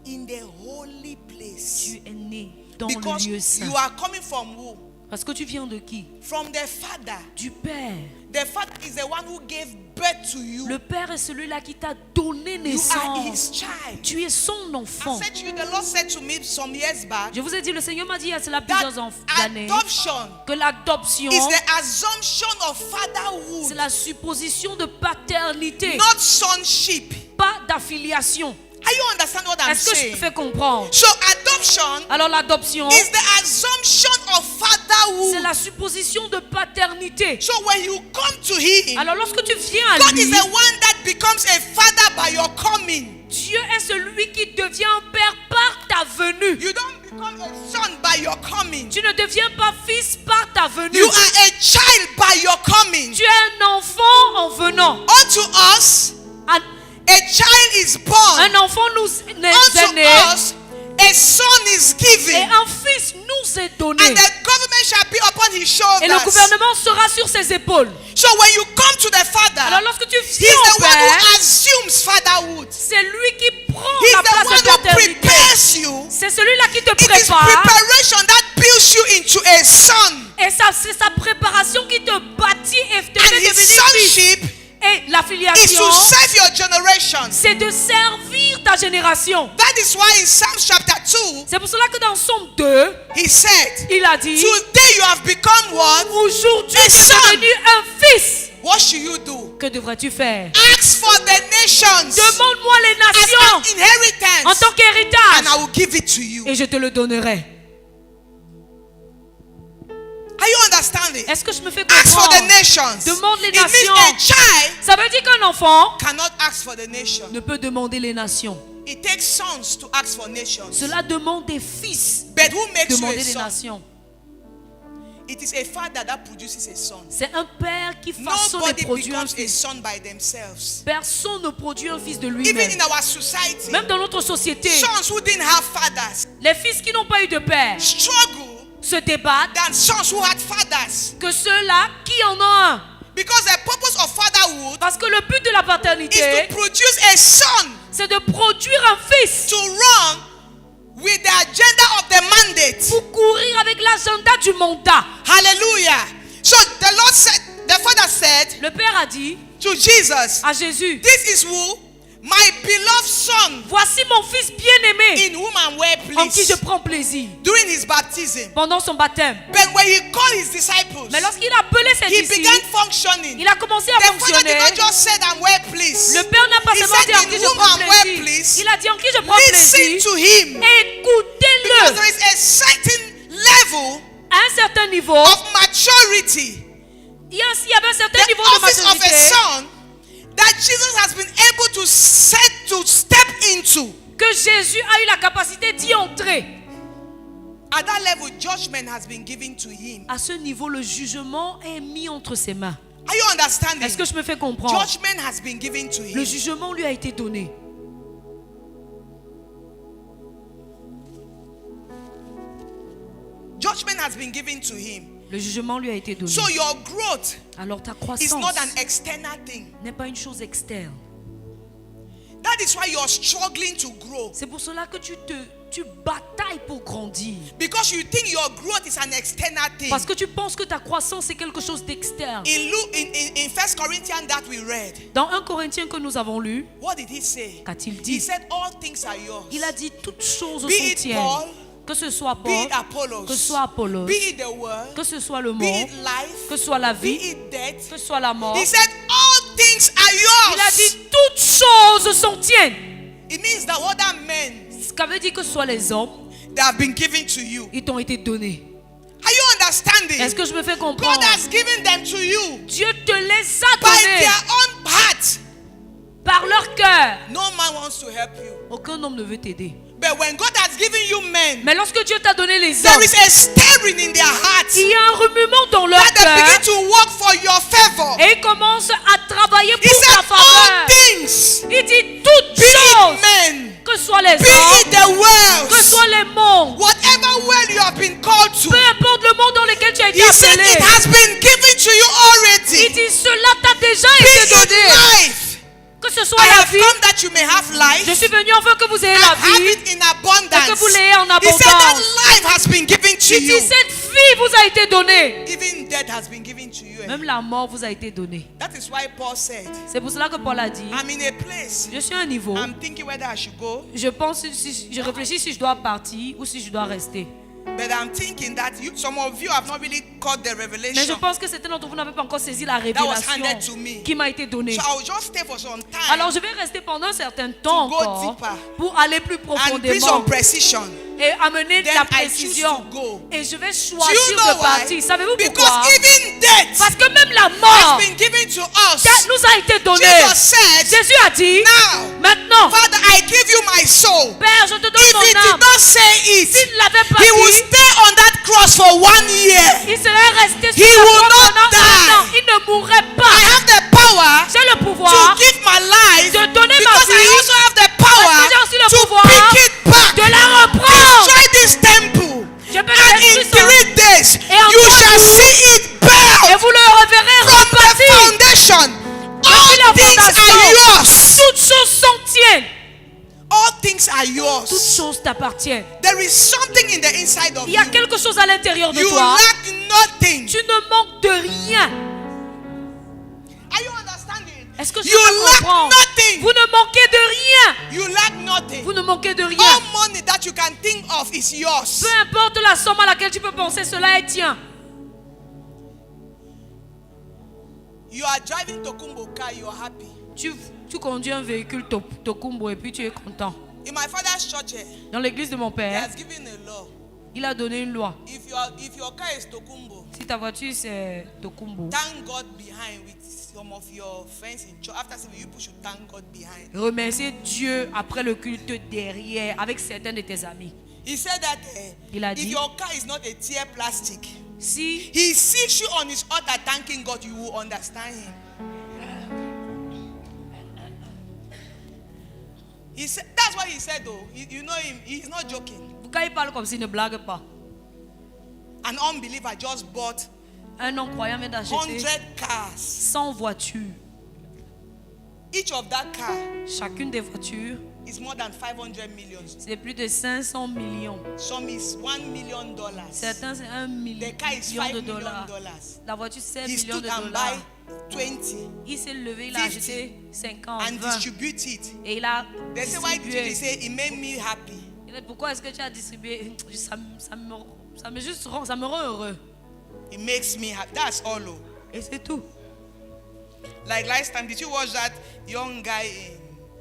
In the holy place. Tu es né dans Because le lieu saint. you are coming from who? Parce que tu viens de qui? From the Father. Du Père. The Father is the one who gave birth to you. Le Père est celui-là qui t'a donné You are his naissance. child. Tu es son I enfant. said to you, the Lord said to me some years back Je vous ai dit, le Seigneur m'a dit il y a cela that plusieurs années adoption que l'adoption, is the assumption of c'est fatherhood, la supposition de paternité, not sonship. pas d'affiliation. Are you understand what I'm Est-ce que je saying? te fais comprendre? So adoption Alors l'adoption, is the assumption of c'est fatherhood. la supposition de paternité. So when you come to him, Alors lorsque tu viens à God is lui, the one that becomes a father by your coming. Dieu est celui qui devient un père par ta venue. You don't become a son by your coming. Tu ne deviens pas fils par ta venue. You are a child by your coming. Tu es un enfant en venant. Unto us, Un, a child is born. un enfant nous est Unto né us, a son is et given. un fils nous est donné. And the government shall be upon his Et le shoulders. gouvernement sera sur ses épaules. So when you come to the Alors Father, lorsque tu he's viens au the one Père, who assumes fatherhood. c'est lui qui prend He's la the place de one who paternité. prepares you. C'est celui-là qui te It is prépare. preparation that builds you into a son. Et ça, c'est sa préparation qui te bâtit et te And fait his devenir fils. sonship Et is l'affiliation, to serve your generation. c'est de servir ta génération. That is why in Psalms chapter 2, C'est pour cela que dans Somme 2, he said, il a dit, today you have become what? aujourd'hui A tu es son. devenu un fils. What should you do? Que devrais-tu faire? Ask for the nations Demande-moi les as nations an inheritance, en tant and qu'héritage I will give it to you. et je te le donnerai. Are you understanding? Est-ce que je me fais Ask for the comprendre? nations. Demande les It means nations. a child Ça veut dire qu'un enfant cannot ask for the nation. ne peut demander les nations. It takes sons to ask for nations. Cela demande des fils But who makes you demander a des son? nations. It is a father that produces a son. C'est un père qui façonne Nobody et produit un becomes a fils. son by themselves. Personne ne produit un fils de Even lui-même. in our society, Même dans notre société, sons who didn't have fathers les fils qui n'ont pas eu de père struggle se débattent than sons who had fathers. que ceux-là qui en ont un. Because the purpose of fatherhood Parce que le but de la is paternité, to produce a son c'est de produire un fils to run with the agenda of the mandate. pour courir avec l'agenda du mandat. Hallelujah. So the Lord said, the father said, Le père a dit, to Jesus, à Jésus, this is who? My beloved son, voici mon fils bien-aimé, in whom I'm well en qui je pleased. prends plaisir. During his baptism. Pendant son baptême. But when he called his disciples, Mais lorsqu'il a appelé ses he disciples, began functioning. il a commencé à The father fonctionner. did not just say, I'm well pleased. Le Père n'a pas He seulement said, dit en in qui je whom prends I'm well plaisir. pleased. Il a dit en qui je prends Listen plaisir. to him. Because Écoutez-le. there is a certain level À un certain niveau, of maturity. il y avait un certain The niveau de office of a maturité son that Jesus has been able to step into. que Jésus a eu la capacité d'y entrer. At that level, judgment has been given to him. À ce niveau, le jugement est mis entre ses mains. Are you understanding? Est-ce que je me fais comprendre? Judgment has been given to Le him. jugement lui a été donné. Judgment has been given to him. Le jugement lui a été donné. So your growth Alors ta is croissance not an external thing. n'est pas une chose externe. That is why you're struggling to grow. C'est pour cela que tu batailles pour grandir. Because you think your growth is an external thing. Parce que tu penses que ta croissance est quelque chose d'externe. In 1 Corinthians that we read, Dans 1 Corinthiens que nous avons lu, what did he say? qu'a-t-il He dit? said all things are yours. Il a dit toutes choses Be sont it tiennes. Paul, Que ce soit be Paul, it Apollos, que ce soit Apollos, be it the world, que ce soit le be monde, it life, que ce soit la be vie, it death. que ce soit la mort. He said all things are Il a yours. dit toutes choses sont tiennes. It means that other men, Ce qui veut dire que ce soit les hommes, they have been given to you. ils t'ont été donnés. Are you understanding? Est-ce que je me fais God comprendre? has given them to you Dieu te les a by donnés their own heart. par leur cœur. No man wants to help you. Aucun homme ne veut t'aider. But when God has given you men, Mais lorsque Dieu t'a donné les there hommes, is a stirring in their hearts il y a un remuement dans leur that they cœur begin to work for your favor. et ils commencent à travailler He pour ta said all faveur. things, Il dit toutes be it choses, men, que ce soit les be hommes, it the que ce worlds, soit les mondes, whatever world you have been called to. peu importe le monde dans lequel tu as été He said appelé. it has been given to you Il already. dit cela t'a déjà Be été it donné. life. Que ce soit I la have vie, come that you may have life je suis venu afin que vous ayez la and have vie it in et que abundance. vous l'ayez en He said that abondance. life has been given to Il dit you. cette vie vous a été donnée. Even death has been given to you. Même la mort vous a été donnée. That is why Paul said, C'est pour cela que Paul a dit, I'm in a place. je suis à un niveau, I'm thinking whether I should go, je pense, je réfléchis si je dois partir ou si je dois rester. but I'm thinking that some of you have not really caught the Mais je revelation. pense que certains d'entre vous n'avaient pas encore saisi la was handed to révélation me. qui m'a été donnée. So I will just stay for some time Alors je vais rester pendant un certain temps go encore deeper pour aller plus and bring profondément some precision. et amener de Then la I choose précision. to go. Et je vais Do you choisir know de why? partir. Savez-vous pourquoi? Because even death Parce que même la has mort been given to us. nous a été donnée. Jesus said, Jésus a dit, now, maintenant, Father, I give you my soul. Père, je te donne If mon he did âme. not say it, S'il ne l'avait pas he will dit, stay on that cross for 1 year. il serait resté sur He la will croix not pendant die. un an. Il ne mourrait I pas. have the power J'ai le to pouvoir give my life de donner ma because I vie, also have the parce power que j'ai aussi le to pouvoir pick it back, de la reprendre. destroy this temple, Je peux and le in détruire 3 days en you 3 shall jours, see it et built vous le reverrez from the rebâti. foundation. Depuis la All things are fondation, yours. toutes choses sont tiennes. All things are Toutes yours. choses t'appartiennent. There is something in the inside of Il y a you. quelque chose à l'intérieur de You toi. lack nothing. Tu ne manques de rien. Are you understanding? Est-ce que je You peux lack comprendre? nothing. Vous ne manquez de rien. You lack nothing. Vous ne manquez de All rien. money that you can think of is yours. Peu importe la somme à laquelle tu peux penser, cela est tien. You are driving Tokumbo car, you are happy. Tu conduis un véhicule Tokumbo et puis tu es content. In my father's church, Dans l'église de mon he père, has given a law. il a donné une loi. If your car is Tokumbo, Si ta voiture c'est Tokumbo, thank God behind with some of your friends in church. After service, you push to thank God behind. remercier Dieu après le culte derrière avec certains de tes amis. He said that Il a if dit, your car is not a tear plastic, si he sees you on his altar thanking God, you will understand him. He said, that's what he said though. You know him, he's not joking. quand il parle comme s'il ne blague pas, An unbeliever just bought un non-croyant vient d'acheter 100 cars. 100 voitures. Each of that car Chacune des voitures, is more than 500 million. c'est plus de 500 millions. Some is $1 million. Certains, c'est 1 The car is million $5 de million. dollars. La voiture, c'est 7 He millions stood de and dollars. buy 20 Il s'est levé, il a 50 acheté 50, and 20. distribute it. Et il a They say, why did you? They distribué. say, it made me happy. Il dit, pourquoi est-ce que tu as distribué? Ça me rend heureux. It makes me happy. That's all. Oh. Et c'est tout. Like last time, did you watch that young guy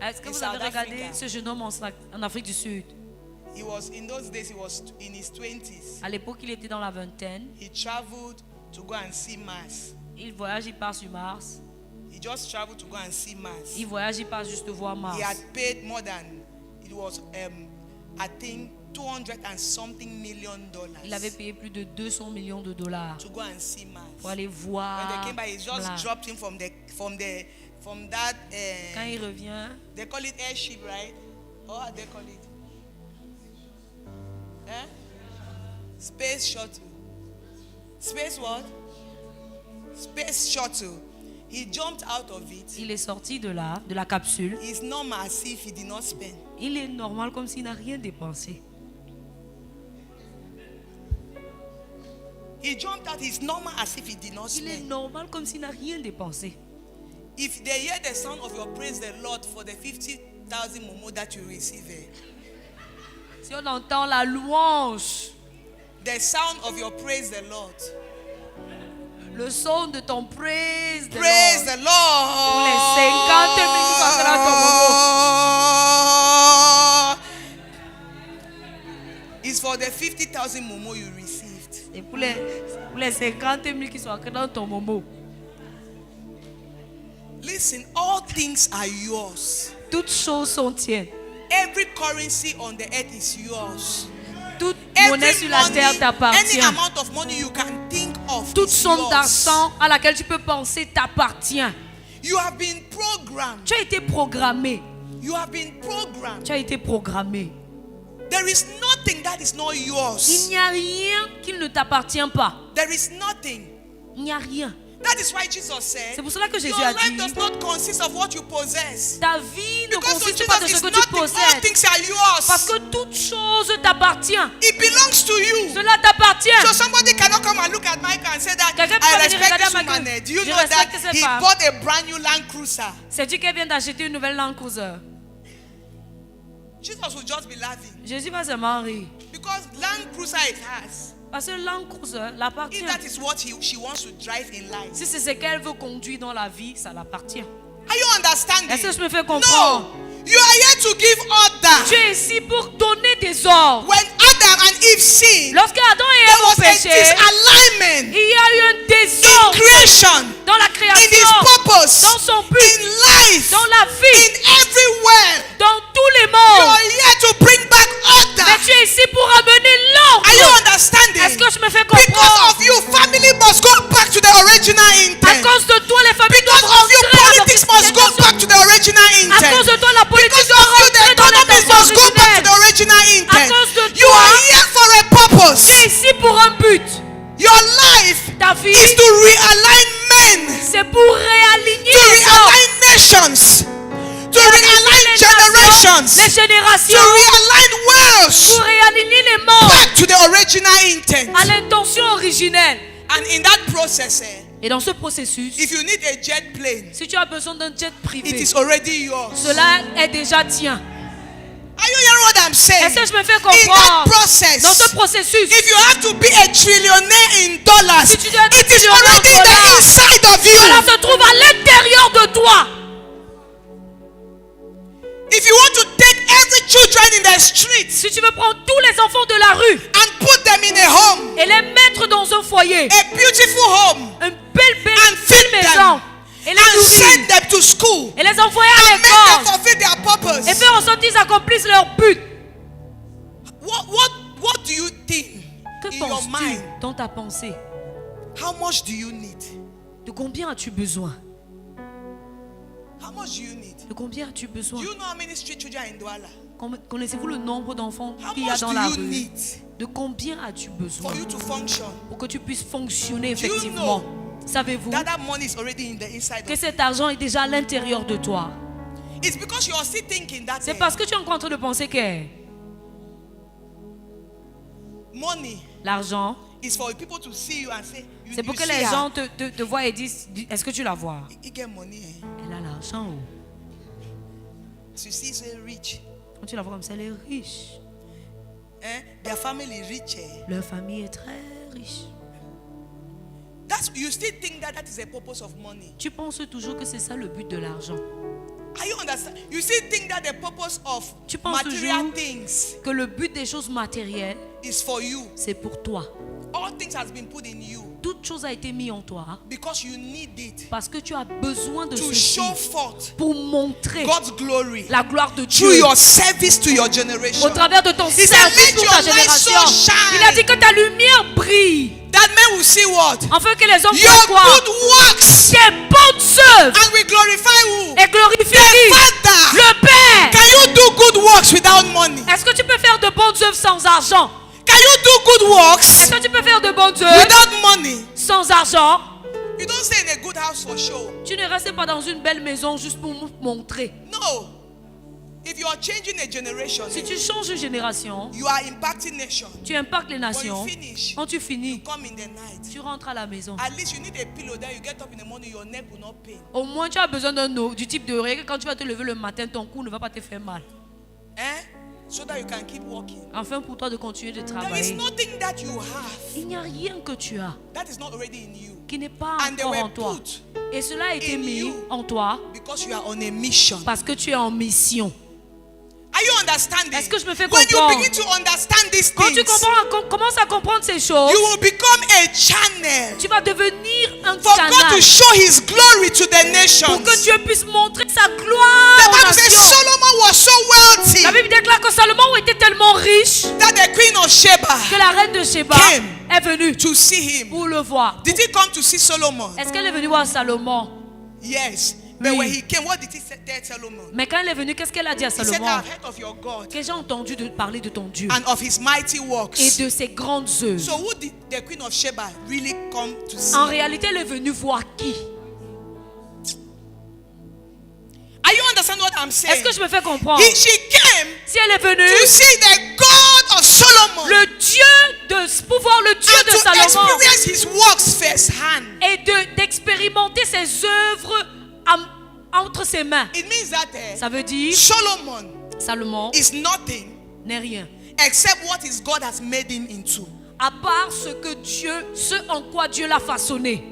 Est-ce que in vous South avez regardé Africa? ce jeune homme en Afrique du Sud? He was, in those days, he was in his 20s. À l'époque, il était dans la vingtaine. He traveled to go and see Mars. Il voyage, il part sur Mars. He just traveled to go and see Mars. Il voyage, il part juste voir Mars. He had paid more than, it was, I think, 200 and something $million Il avait payé plus de 200 millions de dollars to go and see Mars. pour aller When voir they came by, he just Mars. dropped him from that. Quand il revient, They call it airship, right? Or how they call it? Eh? Space shuttle. Space what? Space shuttle. He jumped out of it. il est sorti de la capsule. It's normal as if he did not spend. Il est normal comme s'il n'a rien dépensé. He jumped out. It's normal as if he did not Il est spend. normal comme s'il n'a rien dépensé. If they hear the sound of your praise the Lord for the 50,000 momo that you receive, Si on entend la louange, the sound of your praise the Lord. le son de ton praise, de Praise Lord, the Lord. pour les 50 000 qui sont dans ton It's for the 50,000 momo you received. et pour les 50 000 qui sont dans ton momo. Listen, all things are yours. Toutes choses sont tiennes. Every currency on the earth is yours. Toute monnaie sur la terre any t'appartient. amount of money you can think of Toute is somme yours. d'argent à laquelle tu peux penser t'appartient. You have been programmed. Tu as été programmé. You have been programmed. Tu as été programmé. There is nothing that is not Il yours. n'y a rien qui ne t'appartient pas. There is nothing. Il n'y a rien. That is why Jesus said, C'est pour cela que Jésus your a life dit, does not consist of what you possess. ta vie ne Because to consiste pas de Jesus ce is que tu nothing. All possèdes. things are yours. Parce que toute chose t'appartient. It belongs to you. Cela t'appartient. So somebody cannot come and look at Michael and say that Quelqu'un peut I venir respect regarder this Michael. woman. Do you Je know that respecte cette he femme. bought a brand new Land Cruiser? Sais-tu qu'elle vient d'acheter une nouvelle Land Cruiser? Jesus will just be laughing Jésus va seulement rire. because Land Cruiser it has. Parce que Land Cruiser l'appartient. If that is what she wants to drive in life. Si c'est ce qu'elle veut conduire dans la vie, ça l'appartient. Are you understanding? Est-ce que je me fais comprendre? No. You are here to give Tu order. es ici pour donner des ordres. When Adam and Eve sinned, Lorsque Adam et there Ève ont was a péché, disalignment il y a eu un in désordre creation, dans la in création, his purpose, dans son but, in life, dans la vie, in everywhere. dans tous les You mondes. are here to bring back order. Mais tu es ici pour amener Are you l'ordre. understanding? Est-ce que je me fais Because comprendre? of you, family must go back to the original À intent. cause de toi, les familles Because doivent of you, rentrer dans leur politics must go destination. back to the original À intent. cause de toi, la politique Because doit of you, the rentrer dans economy l'intention must go back to originelle. the original intent. cause de You toi, are here for a Tu es purpose. ici pour un but. Your life Ta vie, is to realign men, c'est pour réaligner to les hommes, realign nations, to realign les generations, nations, les to générations, realign worlds pour réaligner les mondes back to the original intent. à l'intention originelle. And in that process, Et dans ce processus, if you need a jet plane, si tu as besoin d'un jet it privé, is already yours. cela est déjà tien. Are you hearing what I'm saying? Est-ce que je me fais In that comprendre? process, Dans ce processus, if you have to be a trillionaire in dollars, Si tu dois être it is trillionnaire already en in the dollars, inside of cela you. se trouve à l'intérieur de toi. If you want to take every children in the streets Si tu veux prendre tous les enfants de la rue and put them in a home, et les mettre dans un foyer, a beautiful home, une belle and feed maison, them, et les and send nourrir, them to school, et les envoyer à and make them l'école, fulfill their purpose, et faire en sorte qu'ils accomplissent leur but. what do you think Que in your penses-tu mind? dans ta pensée? How much do you need? De combien as-tu besoin? How much do you need? De combien as-tu besoin? Do you know how many street children are in Douala? Connaissez-vous le nombre d'enfants How qu'il y a much dans do la you rue? need De combien as-tu besoin for you to function? pour que tu puisses fonctionner Do you effectivement? know Savez-vous that money is already in the inside que of cet argent est déjà à l'intérieur de toi? you? It's because you are still thinking that C'est parce que tu es encore en train de penser que money l'argent It's for people to see you and say, C'est pour que les gens te voient et disent, est-ce que tu la vois? You get money, eh? Elle a l'argent. To see so rich. Quand tu la vois comme ça, elle est riche. Eh? Their family rich, eh? Leur famille est très riche. You still think that is the purpose of money. Tu penses toujours que c'est ça le but de l'argent. Are you understand? You still think that the purpose of Tu penses material toujours things que le but des choses matérielles, is for you. c'est pour toi. All things has been put in you Toute chose a été mise en toi because you need it parce que tu as besoin de to ceci show forth pour montrer God's glory la gloire de through Dieu your service to your generation. au travers de ton He said, service "Let pour your ta light so génération. shine." Il a dit que ta lumière brille That men will see what? afin que les hommes Your voient quoi? good works Tes bonnes œuvres and we glorify who? et glorifient The qui? Father. Le Père. Can you do good works without money? Est-ce que tu peux faire de bonnes œuvres sans argent? Can you do good works Est-ce que tu peux faire de bonnes œuvres without money? sans argent? You don't stay in a good house for show. Tu ne restes pas dans une belle maison juste pour montrer. No. If you are changing a generation, Si tu changes de génération, you are impacting nation. tu impactes les When nations. you finish, Quand tu finis, come in the night. tu rentres à la maison. At least you need a pillow that you get up in the morning, your neck will not pain. Au moins, tu as besoin du type de règle. Quand tu vas te lever le matin, ton cou ne va pas te faire mal. Eh? So that you can keep walking. Enfin, pour toi de continuer de There is travailler. nothing that you have Il n'y a rien que tu as that is not already in you. qui n'est pas And they encore were en toi. put Et cela a été in mis you. en toi Because you are on a mission. parce que tu es en mission. Are you understanding? Est-ce que je me fais When you comprendre? begin to understand these Quand tu things, commences à comprendre ces choses, you will become a channel tu vas devenir un for God canal to show His glory to the nations. pour que Dieu puisse montrer sa gloire The aux Bible says nations. Solomon was so wealthy La Bible déclare que Salomon était tellement riche that the queen of Sheba que la reine de Sheba Came. est venue to see him. pour le voir. Did he come to see Solomon? Est-ce qu'elle est venue voir Salomon? Yes. But Oui. when he came, what did he tell Solomon? Mais quand elle est venue, qu'est-ce qu'elle a dit à He said, Salomon? I've heard of your God Que j'ai entendu parler de ton Dieu and of his mighty works. et de ses grandes œuvres. So who did the queen of Sheba really come to see? En réalité, elle est venue voir qui? Are you understand what I'm saying? Est-ce que je me fais comprendre? She came Si elle est venue, to see the God of Solomon le Dieu de pouvoir, le Dieu and de to Salomon, experience his works firsthand. et d'expérimenter ses œuvres entre ses mains. It means that Ça veut dire Solomon Salomon is nothing n'est rien, except what his God has made him into. à part ce en quoi Dieu l'a façonné.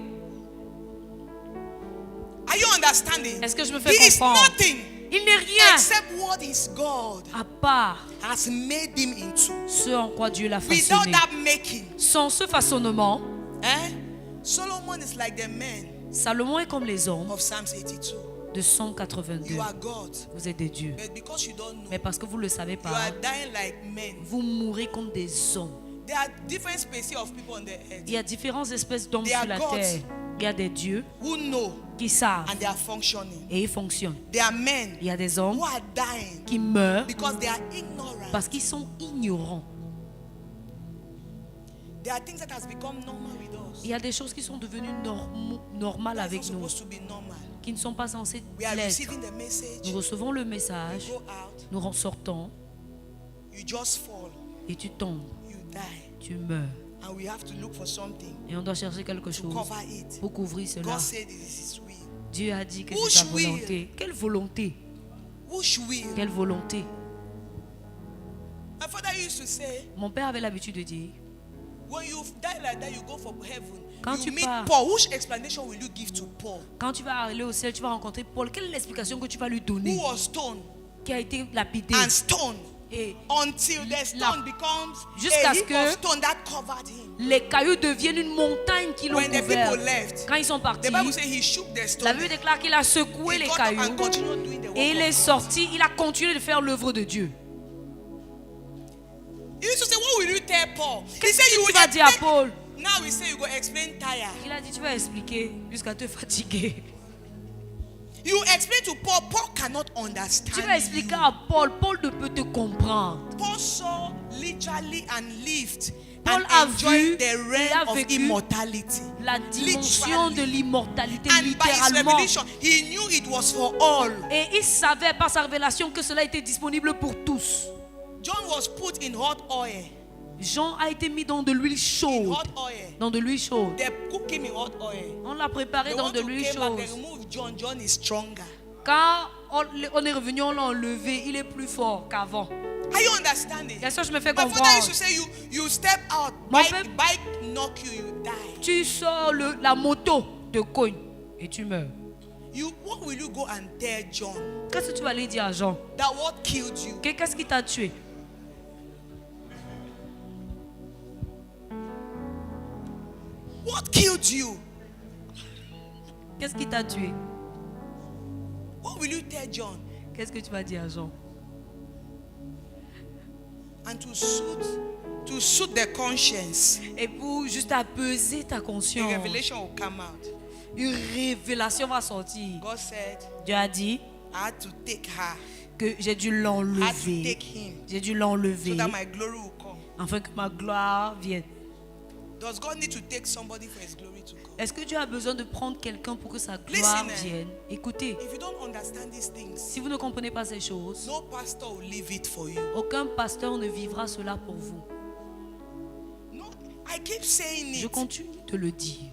Are you understanding? Est-ce que je me fais He is comprendre? nothing Il n'est rien except what his God à part has made him into. ce en quoi Dieu l'a Without façonné. that making, Sans ce façonnement, Solomon is like the men Salomon est comme les hommes of Psalms 82. de 182. You are God, Vous êtes des dieux. but because you don't know, Mais parce que vous ne le savez you pas, are dying like men. vous mourrez comme des hommes. There are different species of people on the earth Il y a différentes espèces d'hommes They are sur la gods. terre. Il y a des dieux who know qui savent and they are functioning. et ils fonctionnent. There are men Il y a des hommes who are dying qui meurent because they are ignorant. parce qu'ils sont ignorants. There are things that has become normal with us. Il y a des choses qui sont devenues normales That's not avec nous, supposed to be normal. qui ne sont pas censées We are l'être. receiving the message. Nous recevons le We message, go out. nous ressortons You just fall. et tu tombes, You die. tu meurs. And we have to look for something Et on doit chercher quelque to chose cover it. pour couvrir cela. God said this is His will. Dieu a dit que Whose c'est sa will? volonté. Quelle volonté? Whose will? Quelle volonté? My father used to say, Mon père avait l'habitude de dire, when you die like that, you go for heaven. Quand You tu meet pars- Paul. Which explanation will you give to Paul, quand tu vas aller au ciel, tu vas rencontrer Paul. Quelle est l'explication que tu vas lui who donner? was stoned Qui a été lapidé. and stoned Et until the stone becomes jusqu'à a ce heap que- of stone that covered him? les cailloux deviennent une montagne qui l'ont When the couvert. people left, Quand ils sont the partis, Bible says he shook the la stone. Bible déclare qu'il a secoué He les got up and cailloux continued doing the work et il of est God. sorti. Il a continué de faire l'œuvre de Dieu. He used to say, what will you tell Paul? He Qu'est-ce said, you que tu will vas dire à explain. Paul? Now we say you go explain tire. Il a dit, tu vas expliquer jusqu'à te fatiguer. You explain to Paul. Paul cannot Tu understand. vas expliquer à Paul. Paul ne peut te comprendre. Paul saw literally and lived Paul and a enjoyed vu, the il realm a of vécu immortality. La dimension de Literally. l'immortalité, And by his littéralement. revelation, he knew it was for all. Et il savait par sa révélation que cela était disponible pour tous. John was put in hot oil Jean a été mis dans de l'huile in chaude. hot oil. Dans de l'huile chaude. They cook him in hot oil. On l'a préparé They dans want de to l'huile came back, chaude. they remove John. John is stronger. Quand on est revenu, on l'a enlevé. Il est plus fort qu'avant. Are you understanding? Est-ce que je me fais My father comprendre? used to say, you step out, Mon bike, père- bike knock you, you die. Tu sors la moto te cogne et tu meurs. What will you go and tell John Qu'est-ce que tu vas aller dire à Jean? that what killed you? Qu'est-ce qui t'a tué? What killed you? Qu'est-ce qui t'a tué? What will you tell John? Qu'est-ce que tu vas dire à Jean? And to suit their conscience, Et pour juste apaiser ta a conscience, revelation will come out. une révélation va sortir. God said, Dieu a dit I had to take her, que j'ai dû I had to l'enlever. take him, J'ai dû so l'enlever that my glory will come. afin que ma gloire vienne. Does God need to take somebody for his glory to come? Est-ce que Dieu a besoin de prendre quelqu'un pour que sa gloire Listen, vienne? Écoutez, If you don't understand these things, si vous ne comprenez pas ces choses, no pastor will leave it for you. aucun pasteur ne vivra cela pour vous. No, I keep saying Je it. continue de le dire.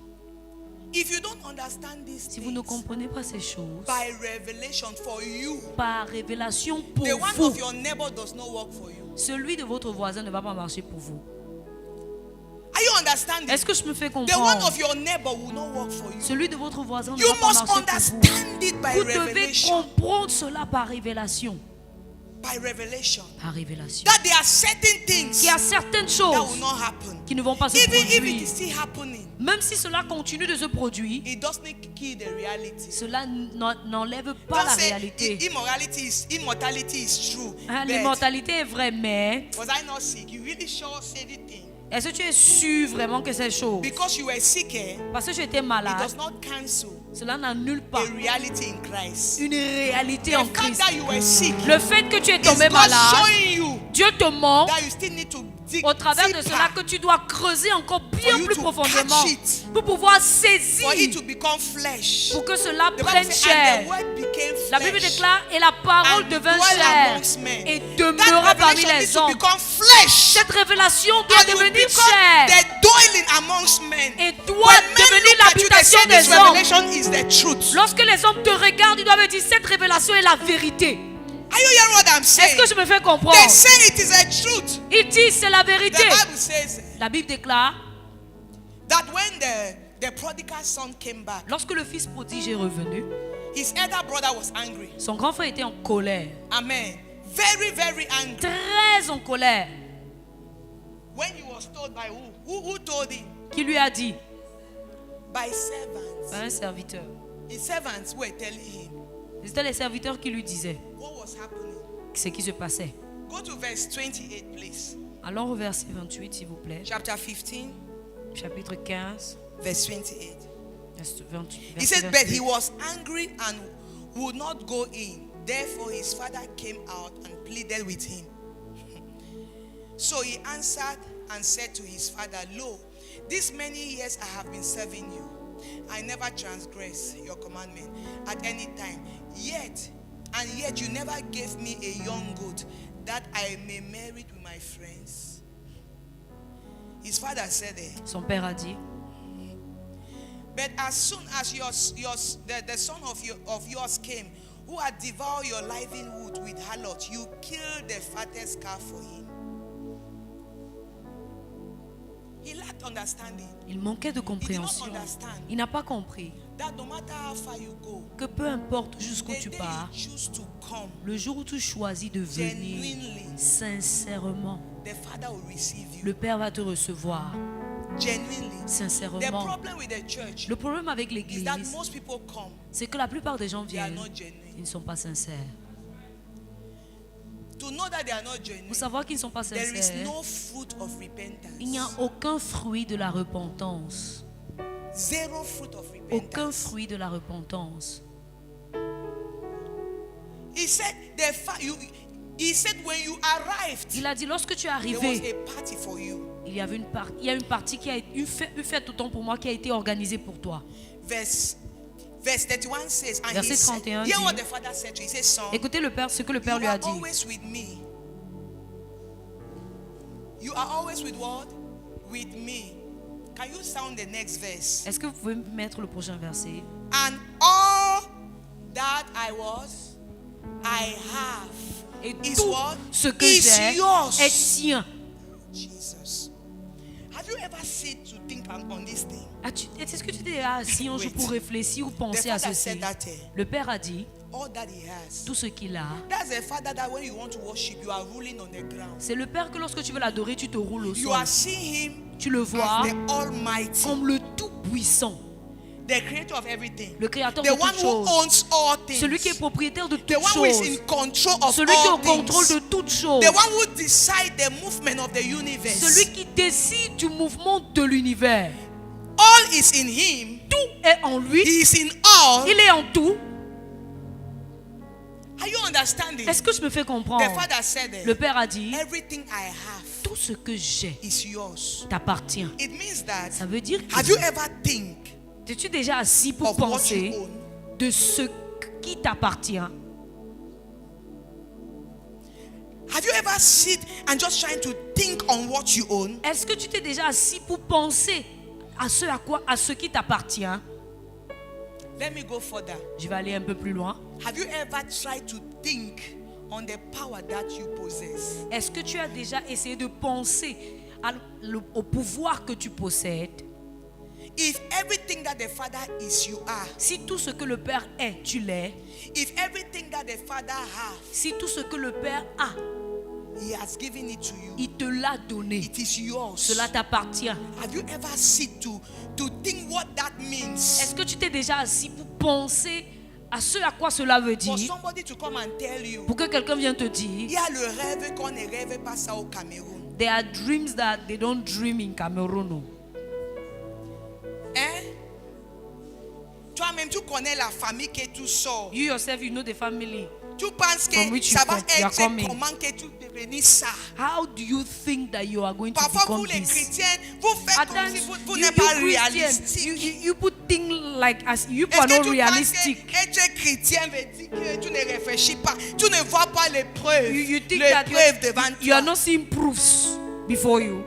If you don't understand these Si vous ne things, comprenez pas ces choses, by revelation for you, par révélation pour the one vous, of your neighbor does not work for you. celui de votre voisin ne va pas marcher pour vous. Are you understanding? Est-ce que je me fais The one comprendre? of your neighbor will not work for you. Celui de votre voisin ne You va pas must marcher pour vous. understand it by Vous devez revelation. comprendre cela par révélation. By revelation. Par révélation. That there are certain things Qu'il y a certaines that will choses not happen. qui ne vont pas se Even if it produire. is still happening, Même si cela continue de se produire, it doesn't kill the reality. cela n'enlève pas Don't la say réalité. immortality is true. Hein, But l'immortalité est vraie, mais was I not sick? You really sure said it thing. est-ce que tu es sûr vraiment que c'est chaud? Because you were sick, Parce que j'étais it malade, does not cancel cela n'annule pas a reality in Christ. une réalité The en fact Christ. that you were sick Le fait que tu es is tombé God malade, showing you Dieu te montre that you still need to dig au travers de deeper cela que tu dois creuser encore bien For you plus to profondément catch it. pour pouvoir for saisir, it to become flesh. pour que cela The Bible prenne says, and chair. the word became La Bible flesh déclare, et la parole and devint dwelt chair amongst men. et That demeura parmi revelation les needs to hommes. become flesh Cette révélation doit and you devenir become chair the dwelling amongst men. et doit When men devenir look at you, they l'habitation say this des hommes. revelation is the truth. Lorsque les hommes te regardent, ils doivent dire cette révélation est la vérité. Are you hearing what I'm Est-ce saying? que je me fais comprendre? They say it is a truth. Ils disent c'est la The vérité. Bible says La Bible déclare, that when the prodigal son came back, lorsque le fils prodigue est revenu, his elder brother was angry. son grand frère était en colère, Amen. Very, very angry. très en colère. When he was told by who told him? Qui lui a dit? By servants. Un serviteur. His servants were telling him C'était les serviteurs qui lui disaient what was happening. ce qui se passait. Go to verse 28, please. Allons au verset 28, s'il vous plaît. Chapter 15, Chapitre 15, verse 28. verset 28. He said, but he was angry and would not go in. Therefore his father came out and pleaded with him. So he answered and said to his father, Lo, these many years I have been serving you. I never transgress your commandment at any time. Yet you never gave me a young goat that I may marry with my friends. His father said, Son père a dit, but as soon as the son of yours came, who had devoured your livelihood with harlot, you killed the fattest calf for him. He lacked understanding. il manquait de compréhension. Il n'a pas compris That no matter how far you go, que peu importe jusqu'où the tu day pars, you choose to come, le jour où tu choisis de venir genuinely, sincèrement, the Father will receive you. le Père va te recevoir Genuinely. The sincèrement. problem with the church Le problème avec is l'église, that most people come, c'est que la plupart des gens they are viennent, not ils genuine. ne sont pas sincères. To know that they are not genuine, Pour savoir qu'ils ne sont pas there is sincères, no fruit of repentance. il n'y a aucun fruit de la repentance. Zero fruit of Aucun repentance. fruit de la repentance. He said, he said when you arrived, Il a dit, lorsque tu es there was arrivé, a party for you. il y a une partie qui a été, une fête autant pour moi qui a été organisée pour toi. Verse 31 says, and Verset he said, 31 hear dit, what the father said to you. He said, son, Écoutez ce que le Père you lui a are dit. always with me. You are always with what? With me. Can you sound the next verse? Est-ce que vous pouvez mettre le prochain verset? And all that I was, I have. Et Is tout what? ce que Is j'ai yours. est sien. Jesus. Have you ever sit to think on this thing? Est-ce que tu t'es assis un jour pour réfléchir ou The penser à father ceci? said that Le Père a dit, all that he has. tout ce qu'il a, That's the father that when you want to worship, you are ruling on the ground. c'est le Père que lorsque tu veux l'adorer, tu te roules au You sol. are seeing him Tu le vois as the Almighty, comme le Tout-Puissant, the creator of everything, le Créateur the de one toutes who choses, owns all things, celui qui est propriétaire de the toutes one who is choses, in control of celui qui est au all contrôle de things, toutes choses, the one who decides the movement of the universe. celui qui décide du mouvement de l'univers. All is in him. Tout est en lui, He is in all. il est en tout. Are you understanding? Est-ce que je me fais comprendre? The father said Le that Père a dit, everything I have tout ce que j'ai is yours. t'appartient. It means that, Ça veut dire have you que ever think t'es-tu déjà assis pour of what penser you own? de ce qui t'appartient? Have you ever sit and just trying to think on what you own? Est-ce que tu t'es déjà assis pour penser à ce qui t'appartient? Let me go further. Je vais aller un peu plus loin. Have you ever tried to think on the power that you possess? Est-ce que tu as déjà essayé de penser au pouvoir que tu possèdes? If everything that the Father is, you are. Si tout ce que le Père est, tu l'es. If everything that the Father has, Si tout ce que le Père a, He has given it to you. il te l'a donné. It is yours. Cela t'appartient. Have you ever sit to think what that means? Est-ce que tu t'es déjà assis pour penser à ce à quoi cela veut For dire? somebody to come and tell you, Pour que quelqu'un vienne te il dire, y a le rêve qu'on ne rêve pas ça au Cameroun. there are dreams that they don't dream in Cameroon. Hein? Toi-même, tu connais la famille que tu sors. You yourself, you know the family. Tu penses From que which ça you va are être coming. comment que tu devenir ça? How do you think that you are going to Parfois, vous become les this? chrétiens, vous faites At comme times, si vous you n'êtes pas Christian, réalistique. you put things like as you Est-ce are que not tu realistic. penses que être chrétien veut dire que tu ne réfléchis pas, tu ne vois pas les preuves, You think les that preuves devant you are toi. not seeing proofs before you.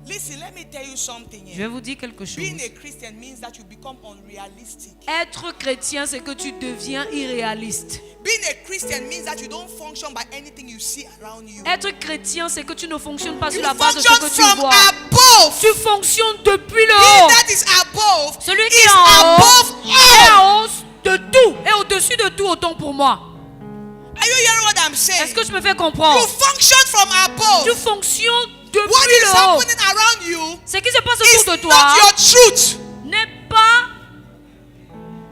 Listen, let me tell you something. Je vais vous dire quelque chose. Being a Christian means that you become unrealistic. Être chrétien, c'est que tu deviens irréaliste. Being a Christian means that you don't function by anything you see around you. Être chrétien, c'est que tu ne fonctionnes pas You sur la base de ce function que tu from vois. above. Tu fonctionnes depuis le He haut. that is above Celui qui is est en haut above est all. en haut de tout et au-dessus de tout autant pour moi. Are you hearing what I'm saying? Est-ce que je me fais You comprendre? function from above. Tu fonctionnes What depuis is le haut. happening around you Ce qui se passe is autour de not toi your truth. n'est pas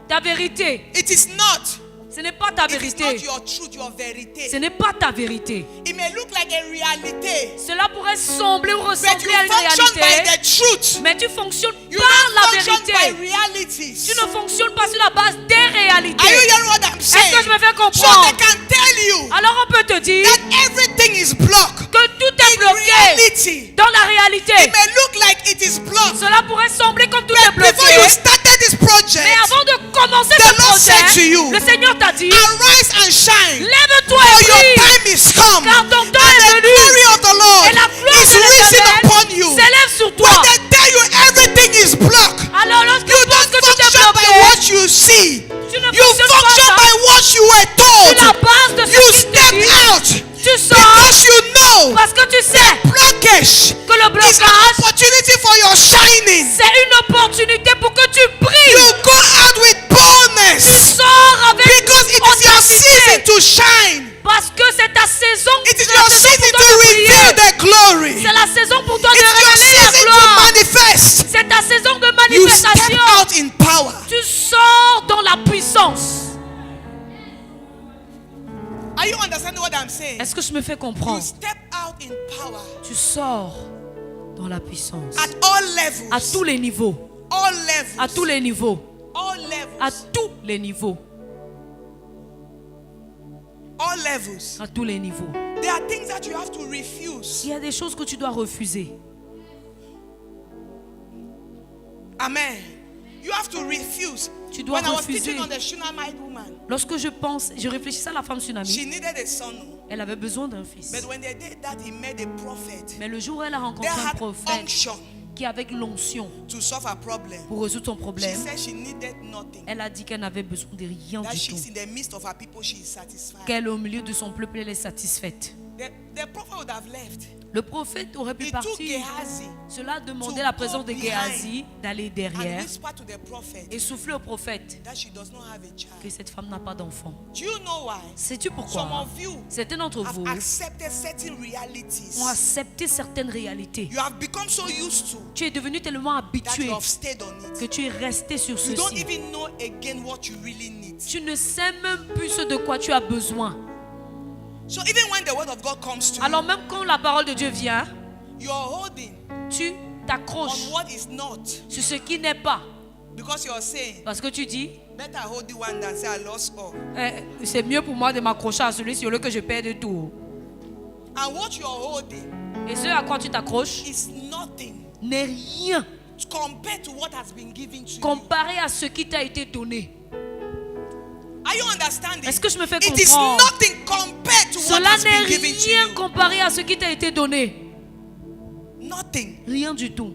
ta vérité. It is not. Ce n'est pas ta It is not vérité. your truth, your verité. Ce n'est pas ta vérité. It may look like a reality, Cela pourrait sembler ou but you ressembler à une function by réalité, the truth. mais tu fonctionnes You par don't la function by vérité. realities. Tu ne fonctionnes pas sur la base des Are you réalités. hearing what I'm saying? Est-ce que je me fais So comprendre? they can tell you Alors on peut te dire that everything is blocked. que tout est In bloqué reality, dans la réalité. it may look like it is blocked. Cela pourrait sembler comme tout est But before you bloqué. started this project, Mais avant de commencer The ce Lord said to you, projet, le Seigneur t'a dit, arise and shine, lève-toi for et your brille, time is come, car ton temps and est the venu. glory of the Lord Et la gloire is de risen upon l'Éternel you. s'élève sur When toi. they tell you everything is blocked, Alors lorsque you tu penses don't que tout est function by bloqué, what you see. tu ne You fonctionnes function pas by what you were sur la told. base de You ce qu'il te step dit. out Tu sors because you know parce que tu sais blockage que le is an blocage, opportunity for your shining. c'est une opportunité pour que tu You brilles. go out with Tu boldness sors avec because it is your season audacité to shine. parce que c'est ta saison. It is C'est la your saison season pour to toi de reveal briller. the glory. C'est la saison pour toi de It's your révéler la season to gloire. manifest. C'est ta saison de You step manifestation. out in power. Tu sors dans la puissance. Are you understanding what I'm saying? Est-ce que je me fais You comprendre? step out in power Tu sors dans la puissance. at all levels. À tous les niveaux. All levels. À tous les niveaux. All levels. À tous les niveaux. All levels. À tous les niveaux. There are things that you have to refuse. Il y a des choses que tu dois refuser. Amen. You have to refuse. Tu dois When I was refuser. teaching on the Shunammite woman, Lorsque je réfléchissais à la femme she tsunami, needed a son. elle avait besoin d'un fils. But when they did that, he met a prophet. Mais le jour où elle a They rencontré un had prophète unction qui avec l'onction to solve her problem. pour résoudre son She problème, said she needed nothing. elle a dit qu'elle n'avait besoin de rien That du she's tout. in the midst of her people, she is satisfied. Qu'elle au milieu de son peuple, elle est satisfaite. The prophet would have left. Le prophète aurait pu He took partir. Gehazi Cela demandait to la go présence de behind Géhazi d'aller and derrière whisper to the prophet et souffler au prophète that she does not have a child. que cette femme n'a pas d'enfant. Do you know why? Sais-tu Some pourquoi? of you Certains d'entre have vous accepted certain realities. ont accepté certaines réalités. You have become so used to Tu es devenu tellement that habitué you have stayed on que it. tu es resté sur You don't ceci. even know again what you really need. Tu ne sais même plus ce de quoi tu as besoin. So even when the word of God comes to Alors même quand la parole de Dieu vient, you, you're holding tu on t'accroches what is not. sur ce qui n'est pas. Because you're saying, Parce que tu dis, better hold the one than say I lost all. c'est mieux pour moi de m'accrocher à celui sur lequel je perds de tout. And what you're holding Et ce à quoi tu t'accroches is nothing n'est rien compared to what has been given to you. comparé à ce qui t'a été donné. Are you understanding? Est-ce que je me fais It is comprendre? nothing compared to what Cela has been n'est given to rien you. comparé à ce qui t'a été donné. Nothing. Rien du tout.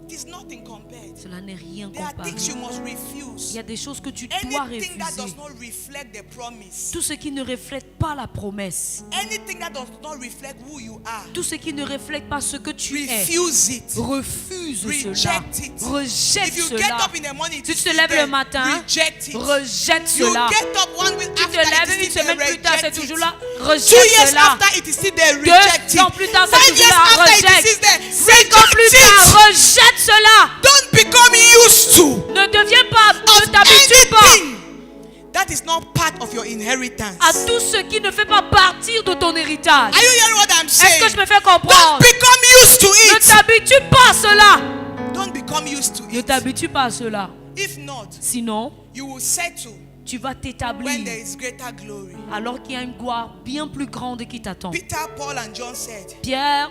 It is nothing compared. Cela n'est rien There are comparé. things you must Il refuse. y a des choses que tu dois Anything that does refuser. not reflect the promise. Tout ce qui ne reflète pas la promesse. Anything that does not reflect who you are. Tout ce qui ne reflète pas ce que tu es. Refuse it. Refuse cela. Reject it. Rejette If you get cela. up in the morning, Si to tu te see lèves le them, matin, reject it. rejette You cela. get up 1 week Tu te after, lèves it une is still semaine there, plus tard, c'est reject toujours it. là. 2 Rejette years cela. after, it is still there, reject 2 ans it. plus tard, c'est 5 toujours years là. after, it is Rejette. still there, 5 ans plus reject tard, it. rejette cela. Don't become used to Ne deviens pas, ne of t'habitue pas anything that is not part of your inheritance. à tout ce qui ne fait pas partir de ton héritage. Are you hearing what I'm Est-ce saying? que je me fais Don't comprendre? become used to Ne it. t'habitue pas à cela. Don't become used to Ne it. t'habitue pas à cela. If not, Sinon, you will settle tu vas when t'établir there is greater glory. alors qu'il y a une gloire bien plus grande qui t'attend. Peter, Paul, and John said, Pierre,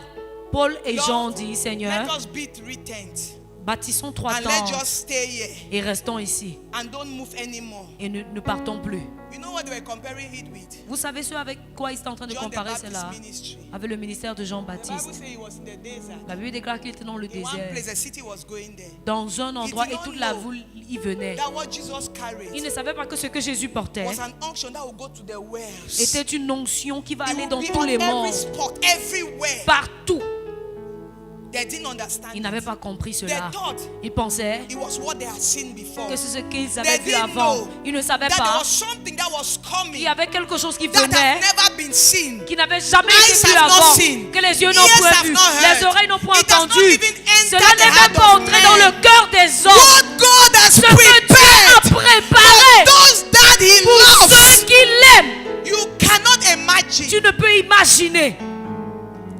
Paul et Lord, Jean disent, let Seigneur, us build 3 tents bâtissons 3 and let's tentes just stay here et restons ici and don't move anymore. et ne partons plus. You know what they were comparing it with? Vous savez ce avec quoi ils étaient en train de John the comparer Baptist cela? ministry. Avec le ministère de The Bible Jean-Baptiste. says he was in the desert. La Bible déclare qu'il était dans le In one désert, place, the city was going there. dans un endroit, did et not toute la know foule y venait. That what Jesus Il carried ne savait pas que ce que Jésus portait was an unction that would go to the wells. était une onction qui va It aller would dans be tous on les every mondes, spot, everywhere. partout. They didn't understand. Ils n'avaient it. pas compris They cela. thought Ils pensaient it was what they had seen before. que c'est ce qu'ils They avaient vu didn't avant. know Ils ne savaient that there pas was something that was qu'il coming y avait quelque chose qui that venait, had never been seen. qui n'avait jamais Eyes été vu have not avant, seen. que les yeux n'ont Ears point have vu, not heard. les oreilles n'ont point It has not entendu. even entered Cela the n'est heart même pas of entré dans man. le cœur des hommes. What God has Ce que Dieu a prepared préparé for those that He pour loves, ceux qui l'aiment, you cannot imagine. tu ne peux imaginer.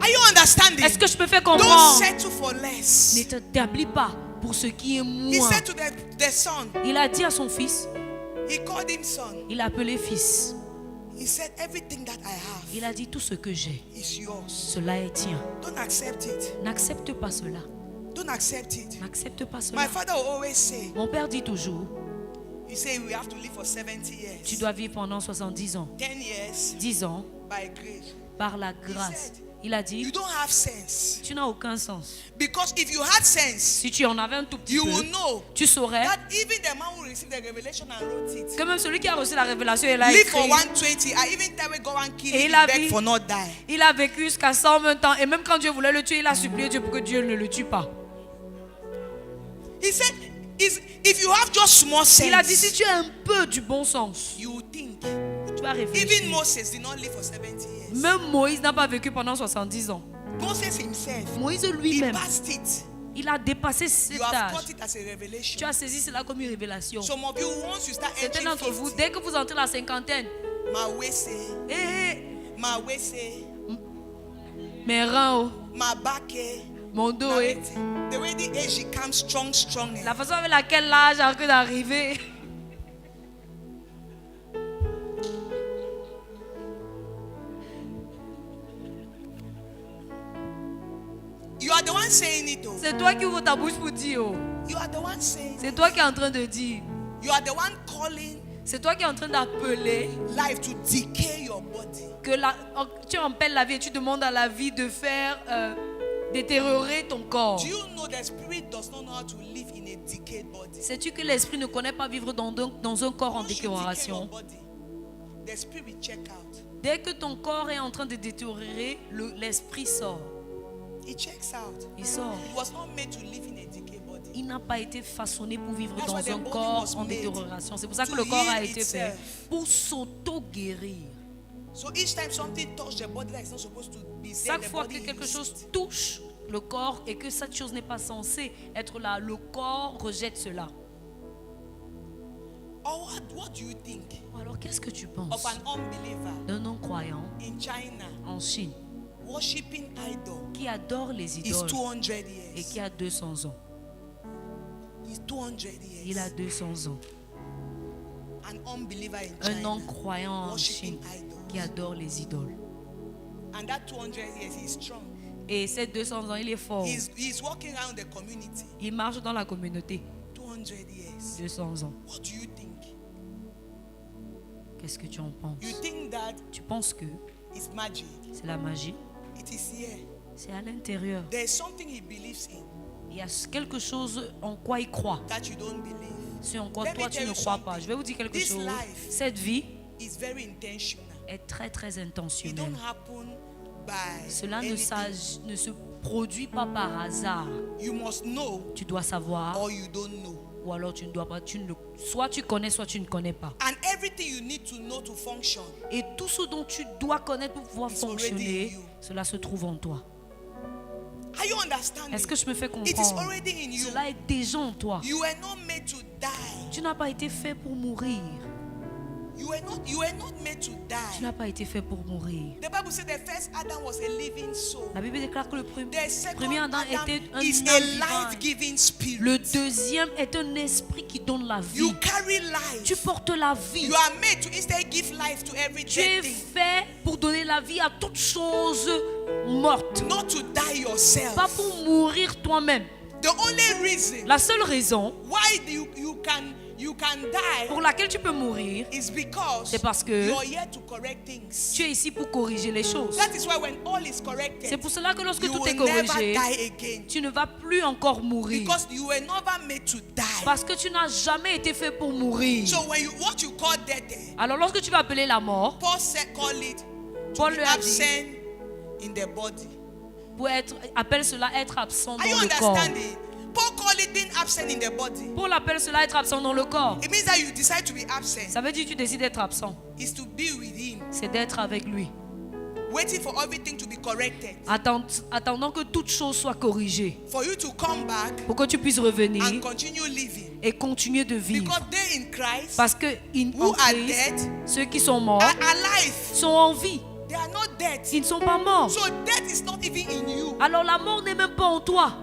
Are you understanding? Est-ce que je me fais Don't comprendre? settle for less. Ne t'établis pas pour ce qui est He moins. said to the son, Il a dit à son fils, he called him son. il l'a appelé fils. He said, everything that I have Il a dit tout ce que j'ai, is yours. cela est tien. Don't accept it. N'accepte pas cela. Don't accept it. N'accepte pas My cela. father will always say, Mon père dit toujours, he say we have to live for 70 years. tu dois vivre pendant 70 ans. 10 years 10 ans by grace. par la grâce. Il a You dit, don't have sense. tu n'as aucun sens. Because if you had sense, Si tu en avais un tout petit you will peu, know tu saurais that even the man who received the revelation and wrote it, que même celui qui a reçu la révélation, il a live for écrit. 120. I even tell we go and kill Et him, il a beg vu- for not die. Il a vécu jusqu'à 120 ans. Et même quand Dieu voulait le tuer, il a supplié Dieu pour que Dieu ne le tue pas. He said, if you have just small Il a dit, si sense, tu as un peu du bon sens, you think. tu vas Even réfléchir. Moses did not live for 70 years. Même Moïse n'a pas vécu pendant 70 ans. Moses himself, Moïse he lui-même, passed it. il a dépassé cet You have âge. got it as a Tu revelation. as saisi cela comme une révélation. Some of you, once you start Certains entering d'entre vous, 50, dès que vous entrez la cinquantaine, my way say, mes reins, my back, mon dos, the way the age she comes strong. la façon avec laquelle l'âge a cru d'arriver. You are are the one saying it. Oh. C'est toi qui ouvres ta bouche pour dire. Oh. You are the one saying. C'est toi qui es en train de dire. You are the one calling C'est toi qui es en train d'appeler life to decay your body. que tu appelles la vie et tu demandes à la vie de faire détériorer ton corps. Do you know the spirit does not know how to live in a decayed body? Sais-tu que l'esprit ne connaît pas vivre dans un corps en Once you decay your détérioration? body, the spirit check out. Dès que ton corps est en train de détériorer, l'esprit sort. It checks out. Il sort. It was not made to live in a decayed body. Il n'a pas été façonné pour vivre That's dans why the un body corps was en made détérioration. C'est pour ça que to le corps a heal été fait itself. pour s'auto-guérir. So each time something touches the body that is not supposed to be there, Chaque the fois body que quelque uses chose it. touche le corps et que cette chose n'est pas censée être là, le corps rejette cela. Or what do you think Alors qu'est-ce que tu of penses an unbeliever d'un non-croyant in China en Chine worshiping idol? qui adore les He's idoles 200 et years. qui a 200 ans? He's 200 Il a years. 200 ans. An unbeliever in Un China non-croyant en Chine worshiping idols. qui adore les idoles. And that 200 years, he's strong. Et ces 200 ans, il est fort. He's walking around the community. Il marche dans la communauté. 200 years. 200 ans. What do you think? Qu'est-ce que tu en penses? You think that Tu penses que it's magic? c'est la magie? It is here. C'est à l'intérieur. There is something he believes in Il y a quelque chose en quoi il croit. that you don't believe. C'est en quoi Let me toi tu tell ne you crois pas. something. Je vais vous dire quelque This chose. life Cette vie It's very intentional. est très très It intentionnelle. don't happen by Cela anything. ne se produit pas par hasard. You must know Tu dois savoir or you don't know. ou alors tu ne dois pas. Soit tu connais, soit tu ne connais pas. And everything you need to know to function. Et tout ce dont tu dois connaître pour pouvoir It's already fonctionner, in you. cela se trouve en toi. Are you understanding? Est-ce que je me fais It is comprendre? already in you. Cela est déjà en toi. You were not made to die. Tu n'as pas été fait pour mourir. You were not made to Tu die. n'as pas été fait pour mourir. The Bible said the first Adam was a living soul. La Bible déclare que le The second premier Adam Adam était un is âme a divine. life-giving spirit. Le deuxième est un esprit qui donne la vie. You carry life. Tu portes la vie. You are made to instead give life to every Tu es dead thing. fait pour donner la vie à toute chose morte. Not to die yourself. Pas pour mourir toi-même. The only reason La seule raison why you can die pour laquelle tu peux mourir, is because c'est parce que you're here to correct things. tu es ici pour corriger les choses. That is why when all is C'est corrected, pour cela que lorsque you tout est will never corrigé, die again. tu ne vas plus encore mourir. Because you were never made to die. Parce que tu n'as jamais été fait pour mourir. So what you call death, Alors lorsque tu vas appeler la mort, Paul said call it to Paul be lui a dit, absent in the body. appelle cela être absent Are you dans le corps. understanding? Paul called it being absent in the body. Paul appelle cela être absent dans le corps. It means that you decide to be absent Ça veut dire que tu décides d'être absent. is to be with him, C'est d'être avec lui. waiting for everything to be corrected, Attendant que toute chose soit corrigée. for you to come back Pour que tu puisses revenir and continue living. et continuer de vivre. Because they in Christ Parce que who en are Christ, dead ceux qui sont morts are alive. sont en vie. They are not dead. Ils ne sont pas morts. So death is not even in you. Alors la mort n'est même pas en toi.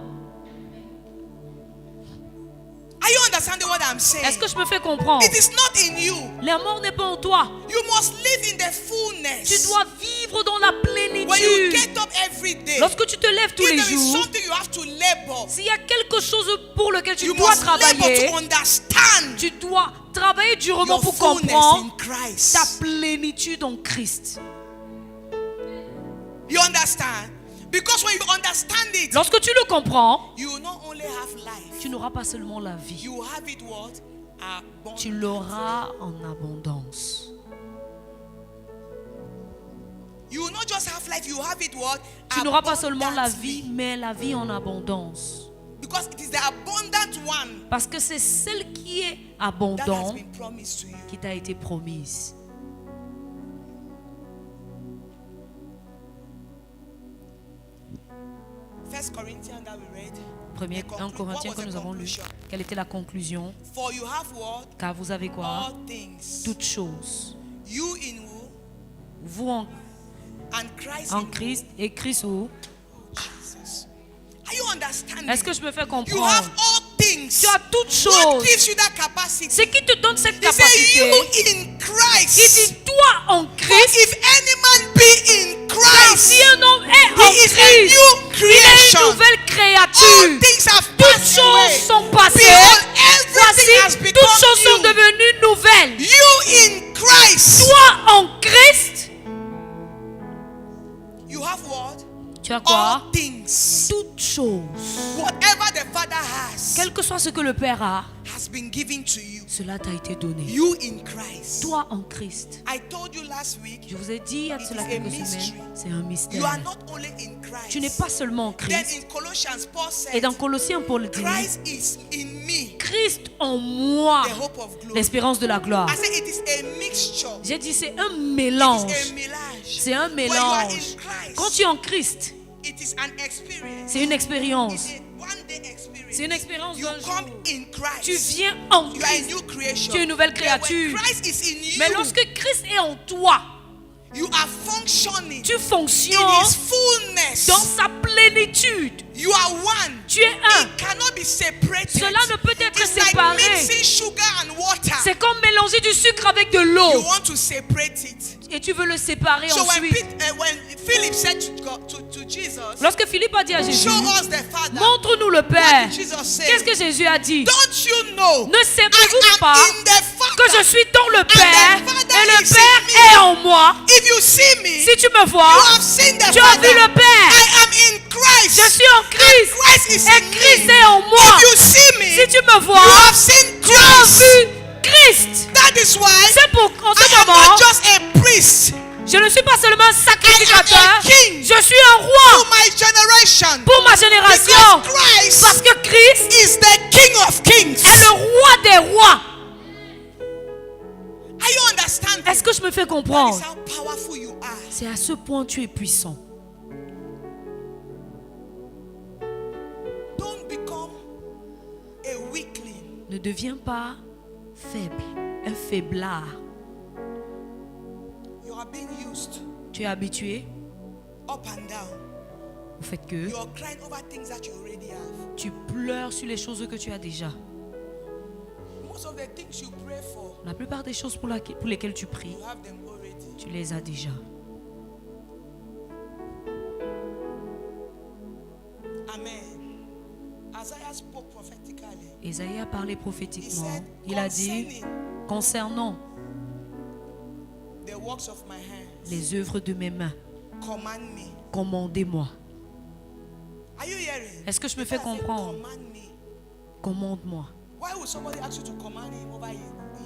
Are you understanding what I'm saying? Est-ce que je me fais comprendre? It is not in you. La mort n'est pas en toi. You must live in the fullness. Tu dois vivre dans la When you plénitude. get up every day, Lorsque tu te lèves tous if les there is jours, something you have to labor, s'il y a quelque chose pour lequel tu you dois must labor travailler, to understand tu dois travailler durement your pour fullness in comprendre ta Christ. plénitude en Christ. You understand? Because when you understand it, Lorsque tu le comprends, you will not only have life, tu n'auras pas seulement la vie, you will have it what? tu l'auras en abondance. You will not just have life, you will have it what? Tu n'auras pas seulement la Abundantly. vie, mais la vie en abondance. Because it is the abundant one Parce que c'est celle qui est that has abondante been promised to you. qui t'a été promise. First Corinthians that we read. 1 Corinthiens que nous avons lu. Quelle était la conclusion? For you have what? Car vous avez quoi? All things. Toutes choses. You in who? Vous And Christ en in Christ et Christ où? who? Jesus. Are you understanding? Est-ce que je me fais You comprendre? have all things. Tu as toutes What choses. gives you that capacity? Ce qui te donne cette He said capacité, you in il Christ. dit toi en For Christ. if any man be in Car Christ, si un homme est en he is a Christ, new il est creation. une nouvelle création. Tu as quoi? All things, Toutes choses. whatever the Father has, Quel que soit ce que le Père a, has been given to you. cela t'a été donné. You in Christ. Toi en Christ. I told you last week, Je vous ai dit il y a de cela It is a quelques mystery. semaines, c'est un you are mystère. not only in Christ. Tu n'es pas seulement en Then Christ. in Colossians, Paul Et said, dans Colossiens, Paul dit, Christ is in me, Christ en moi, the hope of glory. l'espérance de la gloire. I said it is a mixture. J'ai dit c'est un It mélange. is a mélange. C'est un When you are in mélange. Christ, Quand tu es en Christ, it is an experience. c'est une expérience. It's a one-day experience. C'est une expérience You d'un come jour. in Christ. Tu viens en You are a Christ. new creation. Tu es une nouvelle But when créature. Christ is in you, Mais lorsque Christ est en toi, you are functioning tu in fonctionnes His fullness. dans sa plénitude. You are one. Tu es un. It cannot be separated. Cela ne peut être It's séparé. like mixing sugar and water. C'est comme mélanger du sucre avec de You l'eau. want to separate it. Et tu veux le séparer So when, ensuite. when Philip said to Jesus, Lorsque Philippe a dit à Jésus, show us the Father. montre-nous le What Père. did Jesus say? Qu'est-ce que Jésus a dit? Don't you know Ne I savez-vous am pas in the que je Father? suis dans le Père Father et le is in Père me. est en moi? If you see me, Si tu me you vois, have seen the tu as Father. vu le Père. I am in Christ. Je suis en Christ. Christ is Et in Christ me. est en moi. If you see me, Si tu me you vois, have seen tu as Christ. vu Christ. That is why C'est pour en I ce am moment, not just a priest je ne suis pas seulement un sacrificateur. I am a king. Je suis un roi to my generation. pour ma génération. Because Christ Parce que Christ is the King of Kings. est le roi des rois. Are you understanding? Est-ce que je me fais That is comprendre? how powerful you are. C'est à ce point tu es puissant. Don't become a weakling. Ne deviens pas faible, un faiblard. You are being used Tu es habitué up and down. au fait que You are crying over things that you already have. tu pleures sur les choses que tu as déjà. Most of the things you pray for, La plupart des choses pour lesquelles tu pries, you have them already. tu les as déjà. Amen. Isaiah spoke prophetically. Ésaïe a parlé He prophétiquement. said, Il a dit, concernant the works of my hands, les œuvres de mes mains, command me. commandez-moi. Are you hearing? Est-ce que je me If fais I say, comprendre? command me, Commande-moi. why would somebody ask you to command him over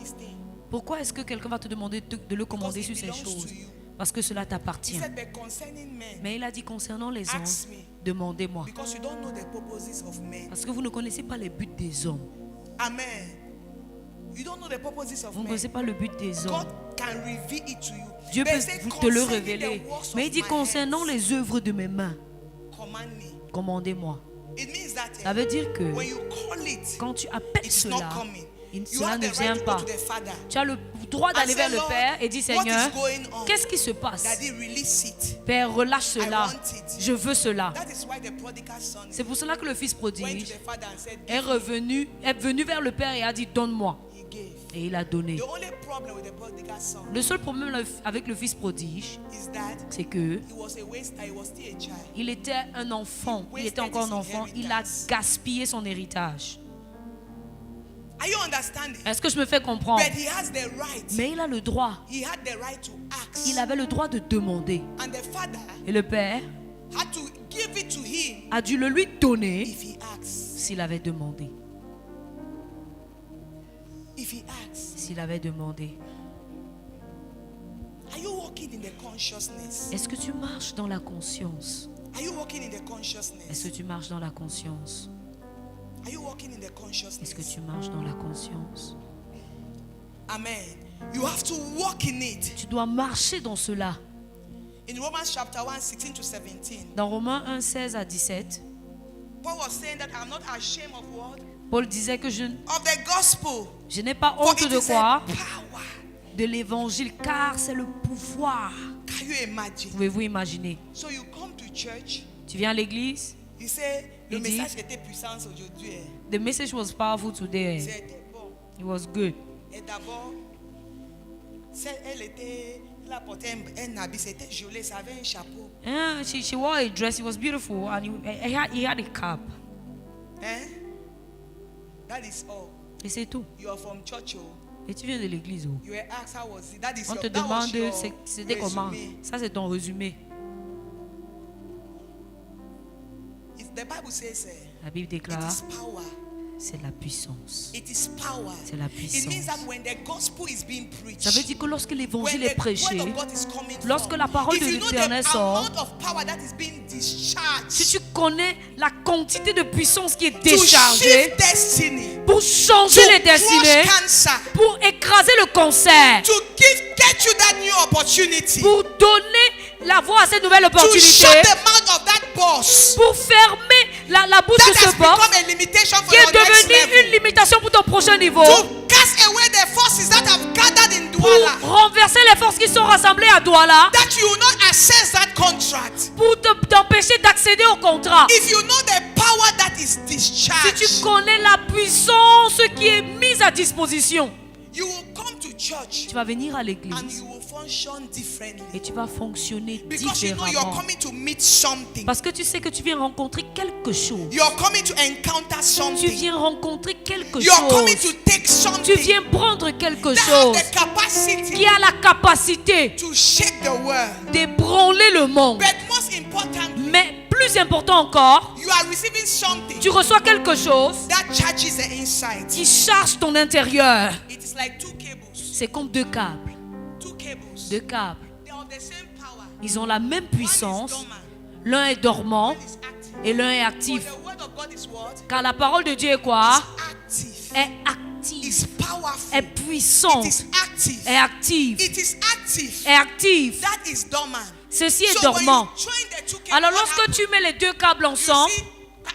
his thing? Pourquoi est-ce que quelqu'un va te demander de le commander Because sur it ces belongs choses? to you. Parce que cela He t'appartient. said, but concerning men, Mais il a dit concernant les hommes, ask me, demandez-moi. because you don't know the purposes of men. Parce que vous ne connaissez pas les buts des hommes. Amen. You don't know the purposes of Vous ne men. connaissez pas le but des hommes. God can reveal it to you. Dieu But peut he said, te le concerning révéler. the works Mais il of dit my concernant hands, les œuvres de mes mains, command me. commandez-moi. It means that Ça veut dire que when you call it, quand tu appelles it's not cela, coming. You cela have ne the vient right to pas. go to the Father. Tu as le droit d'aller And vers say, le Lord, Père et dire what Seigneur, is going on? qu'est-ce qui se passe? Daddy, release it. Père, relâche cela. I want it. Je veux cela. That is why the prodigal son C'est pour cela que le fils went to prodige the Father and said, est venu vers le Père et a dit donne-moi. he gave. Et il a donné. The only problem with the prodigal son Le seul problème avec le fils prodige, is that c'est que he was a waster, he was still a child. il était un enfant, il était encore un enfant, il a gaspillé son héritage. Are you understanding? Est-ce que je me fais comprendre? But he has the right. Mais il a le droit, He had the right to ask. il avait le droit de demander. And the Father Et le Père had to give it to him a dû le lui donner if he asks. s'il avait demandé. If he asks. S'il avait demandé. Are you walking in the consciousness? Est-ce que tu marches dans la conscience? Are you walking in the Est-ce consciousness? que tu marches dans la conscience? Are you walking in the Est-ce que consciousness? tu marches dans la conscience? Amen. You have to walk in it. Tu dois marcher dans cela. In Romans chapter 1, 16 to 17, Dans Romains 1, 16 à 17, Paul was saying that I'm not ashamed of what? Paul disait que je Of the gospel. n'ai pas For honte it de is quoi? a power. De l'évangile, car c'est le pouvoir. Can you imagine? Pouvez-vous imaginer? So you come to church, Tu viens à l'église, you say, le Il dit- message était puissant aujourd'hui. the message was powerful today. C'était bon. It was good. Et d'abord, elle a porté un habit, c'était joli, ça avait un chapeau. And she wore a dress, it was beautiful, and he had a cap. Hein? That is all. Et c'est tout. You are from church, oh. Et tu viens de l'église. Oh. You were asked how was it. That is On te that was demande your c'était comment. resume. Ça, c'est ton résumé. Bible says, La Bible it déclare, is power. c'est la puissance. It is power. C'est la It means puissance. that when the gospel is being preached, Ça veut dire que lorsque when l'évangile the est prêché, word of God is coming lorsque from, la parole if de you know the l'Éternel sort, amount of power that is being discharged si tu connais la quantité de puissance qui est to déchargée shift destiny, pour changer to les destinées, crush cancer, pour écraser le cancer, to get you that new opportunity, pour donner la voie à cette nouvelle to opportunité, shut the mouth of that boss pour fermer la bouche that de has ce boss become a limitation for qui est your next devenu une level, limitation pour ton prochain niveau, to cast away the forces that have gathered in pour Douala, renverser les forces qui sont rassemblées à Douala, that you will not access that contract. pour t'empêcher d'accéder au contrat. If you know the power that is Si discharged, tu connais la puissance qui est mise à disposition, you will come to church tu vas venir à and l'église you will function differently. et tu vas fonctionner Because you know you're différemment. coming to meet something. Parce que tu sais que tu viens rencontrer quelque chose. You're coming to encounter Tu something. viens rencontrer quelque You're coming chose. to take Tu something viens prendre quelque that has chose the capacity qui a la capacité to shake the world. d'ébranler le monde. But most importantly, Mais plus important encore, you are receiving something tu reçois quelque chose that charges the inside. qui charge ton intérieur. It is like two cables. C'est comme deux câbles. Two cables. Deux câbles. They are of the same power. Ils ont la même One is puissance. dormant, L'un est dormant one is active. et l'un est For actif. the word of God is what? Car la parole de Dieu est quoi? Active. Est active, It's powerful. est puissante, It is active. est active, It is active. est active. That is dormant. Ceci est So when you dormant. join the two cables, Alors what lorsque happens? tu mets les deux câbles You ensemble, see, pack.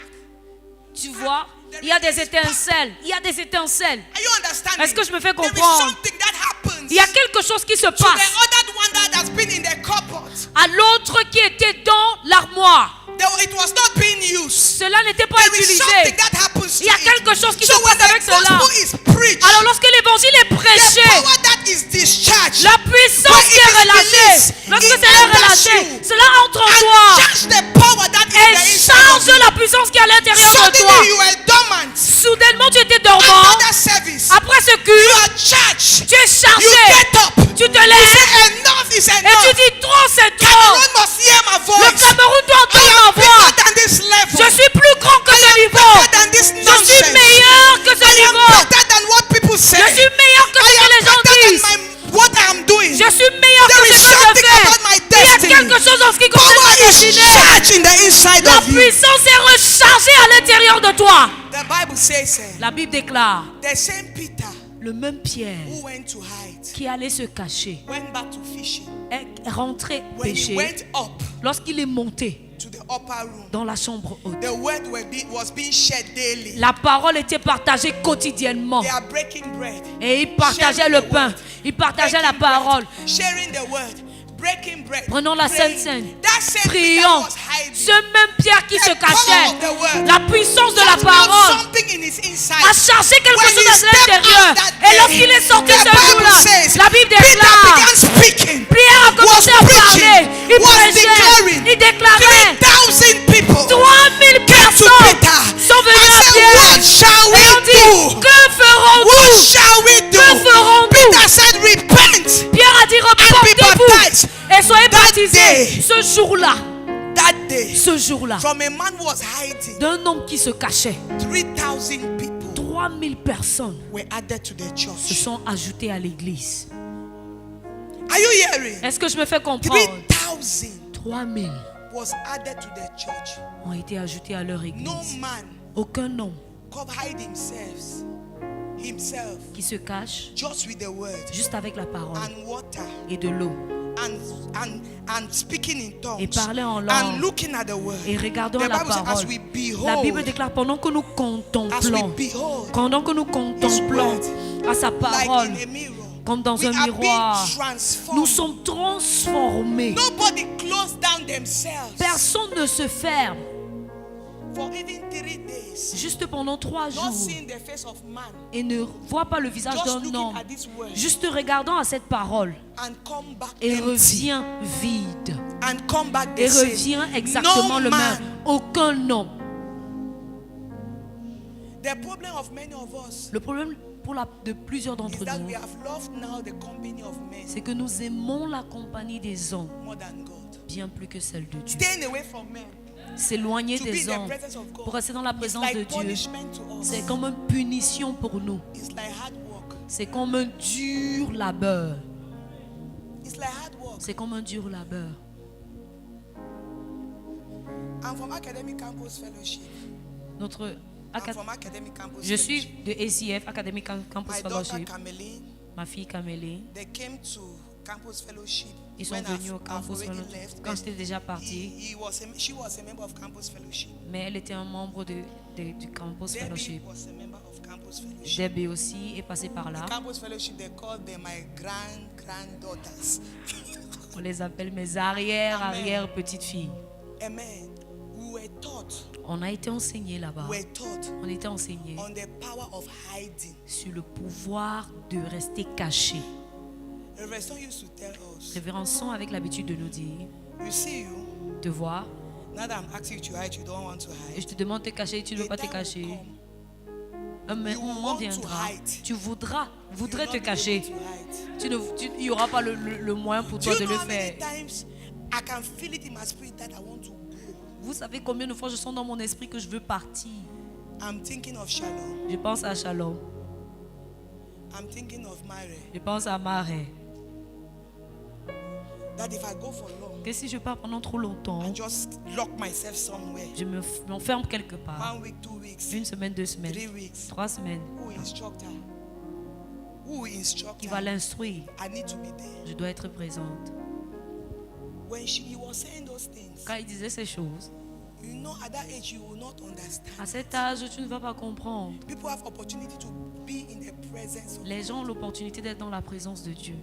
tu vois, il y a des étincelles. Il y a des étincelles. Are you understanding? Est-ce que je me fais There is comprendre? something that happens Il y a quelque chose qui se to the passe other one that has been in the cupboard. à l'autre qui était dans l'armoire. It was not being used. Cela n'était pas There is utilisé. something that happens to Il y a it. quelque chose qui So se when passe avec the cela. gospel is preached, Alors lorsque l'évangile est the prêché, power that is discharged la puissance when qui it est is relâchée, released, lorsque it c'est enters relâché, you cela entre en and toi charge the power that is et in the inside of charge you. la puissance qui est à l'intérieur de toi. Suddenly you were dormant. Soudainement tu étais dormant. After that service, Après ce you culte, are charged. tu es You chargé. get up. Tu te You lèves say enough is et enough. tu dis trop c'est trop. Cameroon must hear my Le voice. Cameroun doit I entendre ma am voix. bigger than this level. Je suis plus grand que I ce am niveau. better than this Je suis nonsense. meilleur que ce I am niveau. better than what people say. Je suis meilleur que I ce que am les gens better disent. than what I am doing. Je suis meilleur There que is ce que je something fais. about my Il y a destiny. quelque chose en ce qui concerne Power ma is destinée. charged in the inside La of you. puissance est rechargée à l'intérieur de toi. The Bible says La Bible déclare, the same Peter le même Pierre who went to hide qui allait se cacher went back to fishing. est rentré When he pécher. went up Lorsqu'il est monté to the upper room, dans la chambre haute, the word was being shared daily. la parole était partagée quotidiennement. They are breaking bread. Et il partageait le pain, il partageait la parole. Sharing the word. Breaking bread. Prenons la praying. Sainte Seine. That same Peter Prions. was hiding. Ce même Pierre qui se The power cachait, of the word. la puissance de la Just now parole something in his inside. a chargé quelque When chose he à stepped l'intérieur. out that Et day, lorsqu'il est sorti the ce Bible jour-là, says, la Bible Peter déclare, began speaking. Pierre a commencé à was parler, preaching, il was prêchait, declaring. il déclarait. 3,000 people 3000 to personnes Peter sont venues and à said, Pierre. what shall Et on we dit, do? que What ferons-nous? shall we do? Que ferons-nous? Peter said, repent. Pierre a dit, be repentez-vous baptized. et soyez That baptisés. day. Ce jour-là, That day, ce jour-là, from a man who was hiding, d'un homme qui se cachait, 3,000 people 3000 personnes were added to the se church. sont ajoutées à l'église. Are you hearing? Est-ce que je me fais comprendre? 3,000 3000 was added to the church. ont été ajoutés à leur No église. man Aucun homme could hide himself qui se cache just with the word juste avec la parole and water et de l'eau and speaking in tongues et parler en and langue looking at the word. et regardant The la Bible says, parole. as we La Bible behold, déclare pendant que nous contemplons, pendant que nous contemplons à sa parole, like in a mirror, comme dans we un are miroir, being transformed. nous sommes transformés. Nobody closed down themselves Personne ne se ferme for even 3 days, juste pendant 3 not jours seeing the face of man, et ne voit pas le visage just d'un looking homme, at this word juste regardant à cette parole and come back et empty revient vide and come back et the same. revient exactement No le man. même. Aucun homme. The problem of many of us Le problème de plusieurs is d'entre that nous, we have loved now the company of men c'est que nous aimons la compagnie des hommes more than God. bien plus que celle de Dieu. Staying away from men s'éloigner to be des in the hommes, presence of pour God, rester dans la it's présence de like Dieu, punishment to us. c'est comme une punition pour nous. It's like hard work. C'est comme un dur labeur. It's like hard work. C'est comme un dur labeur. I'm from Academic Campus Fellowship. Notre I'm from Academic Campus Je suis Fellowship. de ACF, Academic Campus My daughter Fellowship. Cameline, Ma fille Camélie, they came to Campus Fellowship. ils sont when venus au I've Campus already Fellowship left, quand but j'étais déjà parti. she was a member of Campus Fellowship. Mais elle était un membre du Campus Debbie Fellowship. was a member of Campus Fellowship. Debbie aussi est passée par là. Campus Fellowship, they call them my granddaughters. On les appelle mes arrière petites filles. Amen. We were taught, On a été enseigné là-bas. we were taught On était enseigné on the power of hiding. sur le pouvoir de rester caché. Reverend Son used to tell us, Révérend Son avec l'habitude de nous dire, you see you, te voir, now that I'm asking you to hide, you don't want to et hide. je te demande de te cacher, tu ne veux A pas te time will cacher. come, Un You will moment want to viendra, hide. tu voudrais you will te not be cacher. able to hide. Il n'y aura pas le moyen pour Do toi you de know le how many faire. times I can feel it in my spirit that I want to go? Vous savez combien de fois je sens dans mon esprit que je veux partir. I'm thinking of Shalom. Je pense à Shalom, I'm thinking of Mary. je pense à Marais. That if I go for long, Que si je pars pendant trop longtemps, I just lock myself somewhere. je m'enferme quelque part. 1 week, 2 weeks, Une semaine, 2 semaines, 3 weeks. 3 semaines. Who instruct her? Who will instruct Qui va her? l'instruire. I need to be there. Je dois être présente. When he was saying those things, Quand il disait ces choses, you know, at that age you will not understand. à cet âge, tu ne vas pas comprendre. People have opportunity to be in the presence of. Les gens ont l'opportunité d'être dans la présence de Dieu.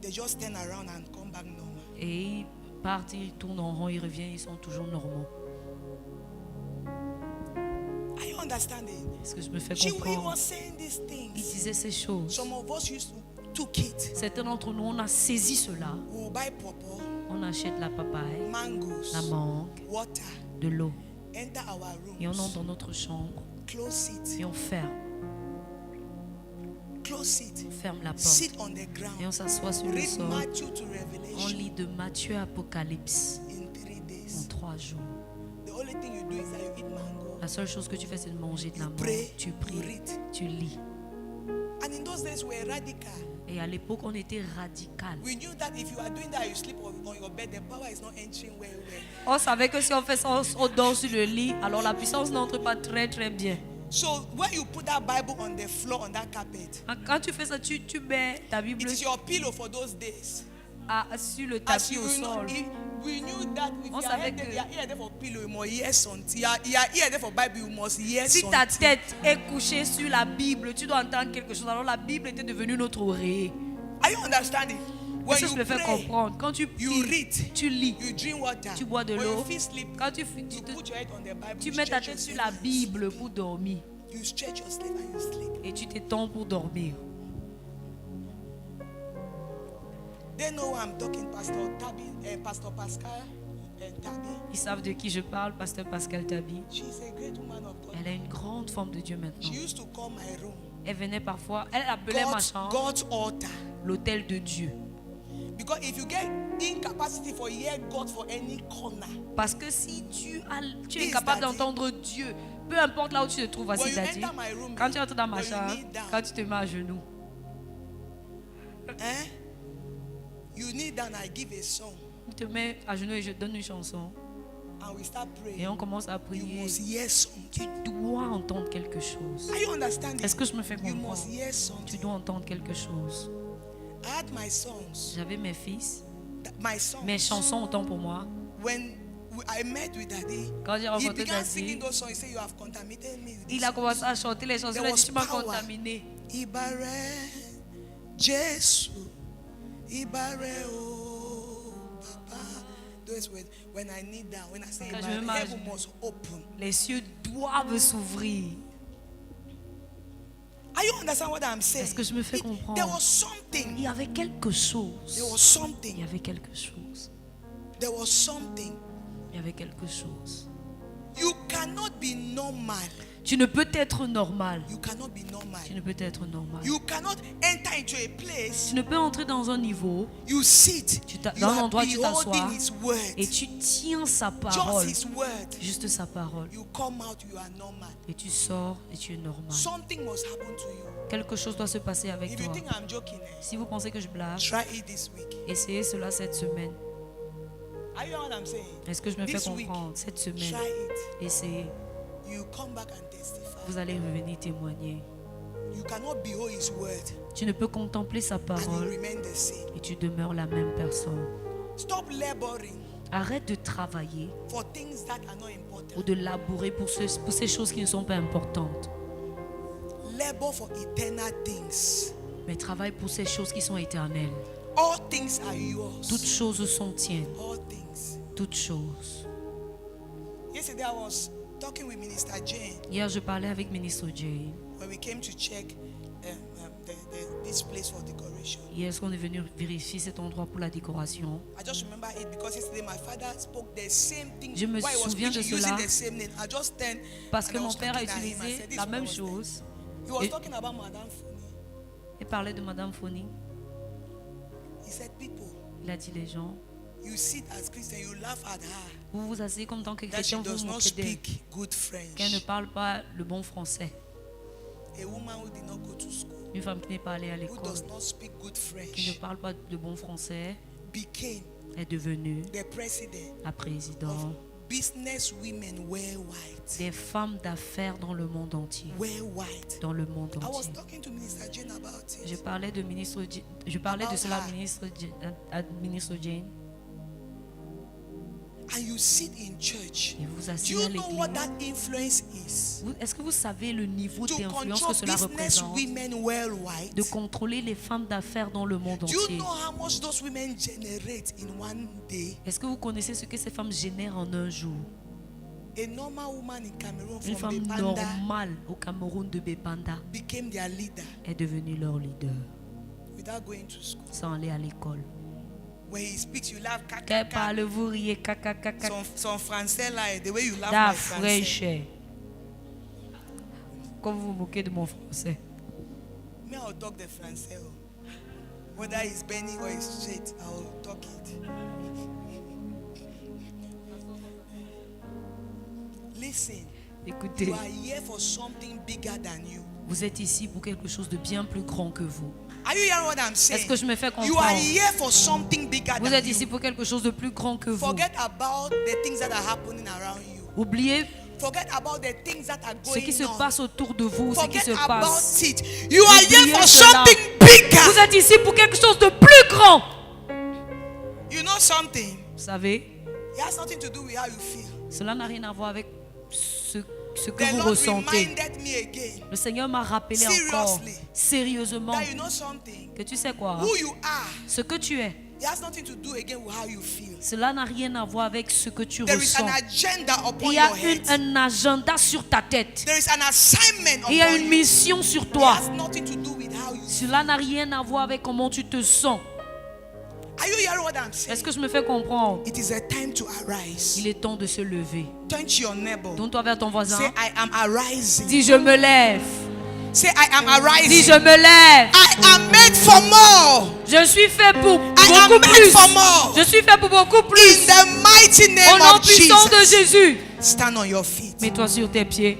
They just turn around and come back normal. Et ils partent, ils tournent en rond, ils reviennent, ils sont toujours normaux. Are you understanding? Est-ce que je me fais He comprendre? was saying these Il things. disait ces choses. Some of us used to took it. Certains d'entre nous, on a saisi cela. We will buy pawpaw, On achète la papaye, mangoes, la mangue, water, de l'eau. enter our Et on rooms, entre dans notre chambre close it, et on ferme la porte. sit on the Et on ground, s'assoit sur le read sol. Matthew to On Revelation lit de Matthieu à Apocalypse in 3 en days. 3 jours. The only thing you do is that you eat mango. La seule chose que tu fais, c'est de manger de la mangue. Pray, Tu you pries, read. tu lis. And in those days, we were radical. Et à l'époque, on était radical. We knew that if you are doing that, you sleep on your bed, the power is not entering well. On savait que si on fait ça, on dort sur le lit, alors la puissance n'entre pas très très bien. So when you put that Bible on the floor, on that carpet, Quand tu fais ça, tu mets ta it Bible is your pillow for those days. sur le As tapis you au know, sol. we knew that if On you are savait here, que- you are here there for pillow, you must hear something. You are here there for Bible, you must hear Si something. ta tête est couchée sur la Bible, tu dois entendre quelque chose. Alors la Bible était devenue notre oreille. Are you understanding? When Est-ce que je you me fais pray, comprendre? Quand tu you pries, read, tu lis, you drink water. tu bois de When l'eau. you feel sleep, Quand tu you put your head on the Bible. tu you mets ta stretch tête sur yourself la and Bible sleep. pour dormir. You stretch yourself and you sleep. Et tu t'étends pour dormir. They know who I'm talking, Pastor Pascal and Tabi. Ils savent de qui je parle, Pasteur Pascal Tabi. She's a great woman of God. Elle est une grande forme de Dieu maintenant. She used to call my room Elle venait parfois, elle appelait ma chambre God's altar. l'hôtel de Dieu. Because if you get incapacity for hear God for any corner, Parce que si tu es Yes, capable Daddy. d'entendre Dieu, peu importe là où tu te trouves when assis, you Daddy, enter my room, quand tu entres dans ma when you chambre, kneel down, quand tu te mets à genoux, you kneel down, I give a song, tu te mets à genoux et je donne une chanson. and we start praying. Et on commence à You prier. must hear Tu something. dois entendre quelque chose. Are you understanding? Est-ce que je me fais You comprendre? must hear Tu something. dois entendre quelque chose. I had my songs. J'avais mes fils, My songs. mes chansons autant pour moi. When I met with Daddy, Quand j'ai he rencontré began singing Daddy, those songs. He said, "You have contaminated me." with il these a songs." commencé à chanter les chansons. Il There a dit, was tu m'as power. contaminé. Ibare, Jesu, Ibare, oh, Papa. Those words, when I kneel down, when I say Quand je Ibare, me mets à heaven genoux. must open. Les cieux doivent s'ouvrir. Are you understand what I'm saying? Est-ce que je me fais There comprendre? was something. Il y avait quelque chose. There was Il y something. avait quelque chose. There was something. Il y avait quelque chose. You cannot be normal. Tu ne peux être normal. You cannot be normal. Tu ne peux être normal. You cannot enter into a place. Tu ne peux entrer dans un niveau, You sit. dans You un are endroit, tu t'assois beholding His word. et tu tiens sa Just parole. His word. Juste sa parole. You come out, you are normal. Et tu sors et tu es normal. Something must happen to you. Quelque chose doit se passer avec If you toi. think I'm joking, Si vous pensez que je blague, try it this week. essayez cela cette semaine. Are you know what I'm saying? Est-ce que je me fais This week, comprendre? Cette semaine, try it. essayez. You come back and testify. Vous allez revenir témoigner. You cannot behold His word Tu ne peux contempler sa and you parole remain the same. et tu demeures la même personne. Stop laboring Arrête de travailler for things that are not important. ou de labourer pour ces choses qui ne sont pas importantes. Labor for eternal things. Mais travaille pour ces choses qui sont éternelles. All things are yours. Toutes choses sont tiennes. All things. Toutes choses. Yesterday I was talking with Minister Jane Hier, je parlais avec Ministre Jane. when we came to check this place for decoration. Hier, est-ce qu'on est venu vérifier cet endroit pour la décoration? I just remember it because yesterday my father spoke the same thing. Je me While he was souviens de preaching, cela using the same name. I just turned Parce and que I mon was père a looking at him. I utilisé said, "This la is même what I was chose He was Et- talking about Madame Funi. et parlait de Madame Foni. He said, people, Il a dit les gens, you sit as Christian, you laugh at her vous vous asseyez comme tant que that she chrétien, vous does vous not moquez d'elle, speak good qu'elle ne French. parle pas le bon français. A woman who did not go to school, Une femme qui n'est pas allée à who l'école, does not speak good qui ne French, parle pas de bon français, became est devenue the president la of présidente business women wear white. des femmes d'affaires dans le monde entier. Wear white. Dans le monde I was entier. talking to Minister Jane about Je it. parlais de About cela her. à ministre Jane. And you sit in church. Et vous Do asseyez you à know what l'église. that influence is? Est-ce que vous savez le niveau To d'influence control que cela business représente? women wear white. De contrôler les femmes d'affaires dans le monde Do you entier. know how much those women generate in one day? Est-ce que vous connaissez ce que ces femmes génèrent en un jour? A normal woman in Cameroon Une from femme Bepanda normale au Cameroun de Bepanda became their leader est devenue leur leader without going to school. sans aller à l'école. When he speaks, you laugh. Qu'elle parle, vous riez, caca, caca. Son français là, the way you laugh Da my français. fraîche. Comme vous vous moquez de mon français. Me, I'll talk the français. Oh. Whether it's bending or it's straight, I'll talk it. Listen, Écoutez, you are here for something bigger than you. vous êtes ici pour quelque chose de bien plus grand que vous. Are you hearing what I'm saying? Est-ce que je me fais You are comprendre? here for something bigger Vous than êtes ici you. pour quelque chose de plus grand que vous. Forget about the things that are happening around you. Oubliez Forget about the things that are ce going qui se on. passe autour de vous, ce qui Forget se about passe. it. You are here Oubliez for cela. something bigger. Vous êtes ici pour quelque chose de plus grand. You know something? Vous savez, It has nothing to do with how you feel. cela n'a rien à voir avec ce que The vous Lord ressentez. reminded me again Le Seigneur m'a rappelé encore, Seriously. sérieusement, that you know something. que tu sais quoi, Who you are, ce que tu es, it has nothing to do again with how you feel. cela n'a rien à voir avec ce que tu There is ressens. an agenda upon Il y a your head. un agenda sur ta tête. There is an assignment upon Il y a une you. mission sur It toi. has nothing to do with how you feel. Cela n'a rien à voir avec comment tu te sens. Are you hearing what I'm saying? Est-ce que je me fais comprendre? It is a time to arise. Il est temps de se lever. Turn to your neighbor. Tourne-toi vers ton voisin. Say, I am arising. Dis, je me lève. Say, I am arising. Dis, je me lève. I am made for more. Je suis fait pour I am beaucoup made plus. for more. Je suis fait pour beaucoup In plus. the mighty Au name nom of puissant de Jesus. Jésus. Stand on your feet. Mets-toi sur tes pieds.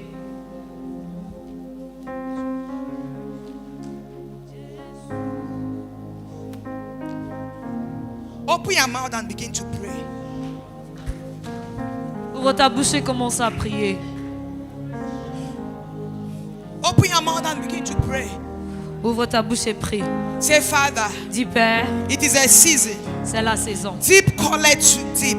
Open your mouth and begin to pray. Ouvre ta bouche et commence à prier. Open your mouth and begin to pray. Ouvre ta bouche et prie. Say, Father, Dis, Père, it is a season. c'est la saison. Deep called to deep.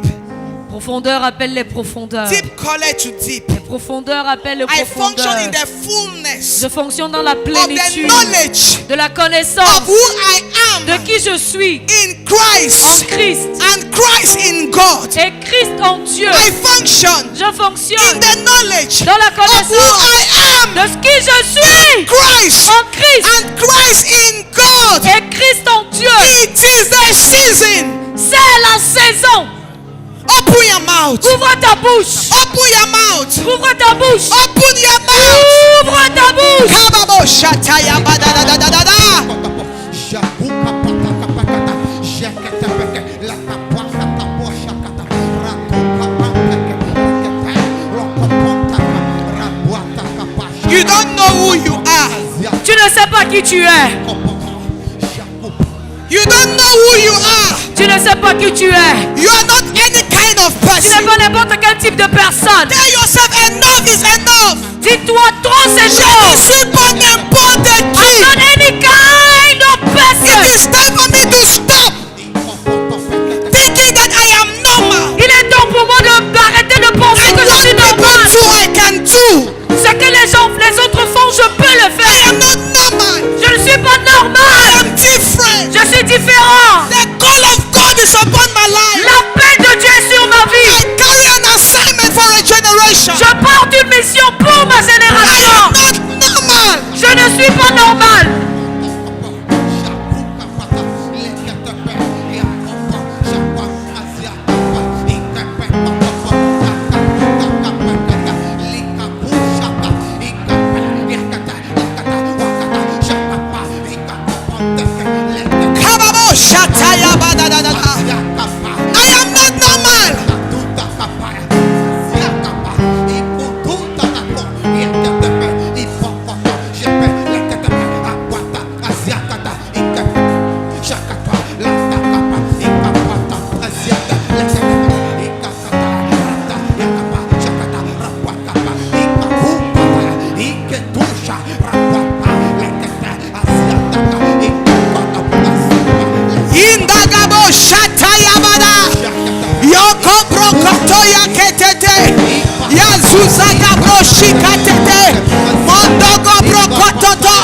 Profondeur appelle les profondeurs. Deep called to deep. Les profondeurs appellent les I function profondeurs. in the fullness Je fonctionne dans la of the plénitude knowledge de la of connaissance who I de am qui je suis in en Christ Christ and Christ in God. et Christ en Dieu. I function Je in fonctionne the knowledge dans la of who connaissance I am de ce qui je suis Christ en Christ and Christ in God. et Christ en Dieu. It is the season. C'est la saison. Open Open your mouth. Ouvre ta bouche. Open your mouth. Ouvre ta bouche. Open your mouth. Ouvre ta bouche. Kababo shataya badadadadada. You don't know who you are. Tu ne sais pas qui tu es. You don't know who you are. Tu ne sais pas qui tu es. You are not any kind of Tu n'es person. pas n'importe quel type de personne. Tell yourself enough is enough. Dis-toi trop c'est Je trop. ne suis pas n'importe I'm qui. not any kind of It person. is time for me to stop thinking that I am normal. Il est temps pour moi d'arrêter de penser And que je what suis people normal. do, I can do. Ce que les autres font, je peux le I faire. am not normal. Je ne suis pas I normal. am different. Je suis différent. The call of God is upon my life. L'appel de Dieu est sur ma I vie. carry an assignment for a generation. Je porte une mission pour ma I génération. am not normal. Je ne suis pas normal. Kababo shataya badadadada. I am not normal. Indagabo shataya bada. Yoko brokotoya ketete. Yazuzaga broshikatete. Mondogo brokototo.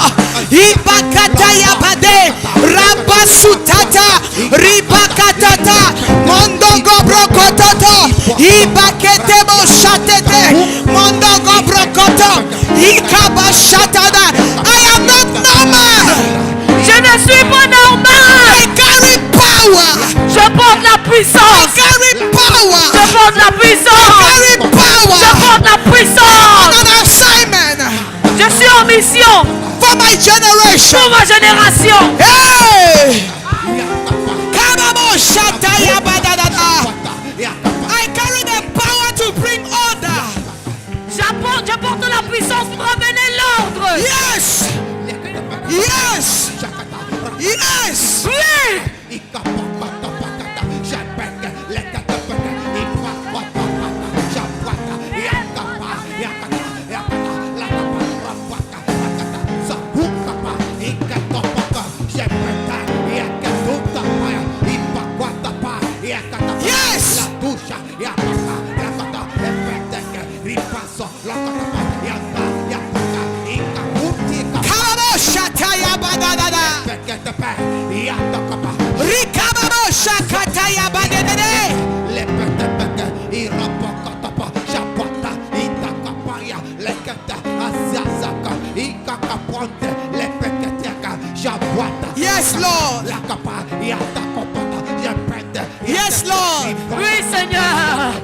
Ibakataya bade. Rabasutata. Ribakatata. Mondogo brokototo. Ibaketebo shatete. Mondogo brokoto. Ikabashatada. I am not normal. Je ne suis pas normal. I carry power. Je porte la I puissance. carry power. Je porte la puissance. Carry Je power. porte la puissance. An assignment Je suis en mission for my generation. pour ma génération. Hey! Kababo shataya badadada. I carry the power to bring order. Je porte la puissance pour ramener l'ordre. Yes. Yes. Yes. Oui. Yes. Kababo shataya badadada. Rikababo shakataya badadada. Yes, Lord. Yes, Lord. Oui, Seigneur.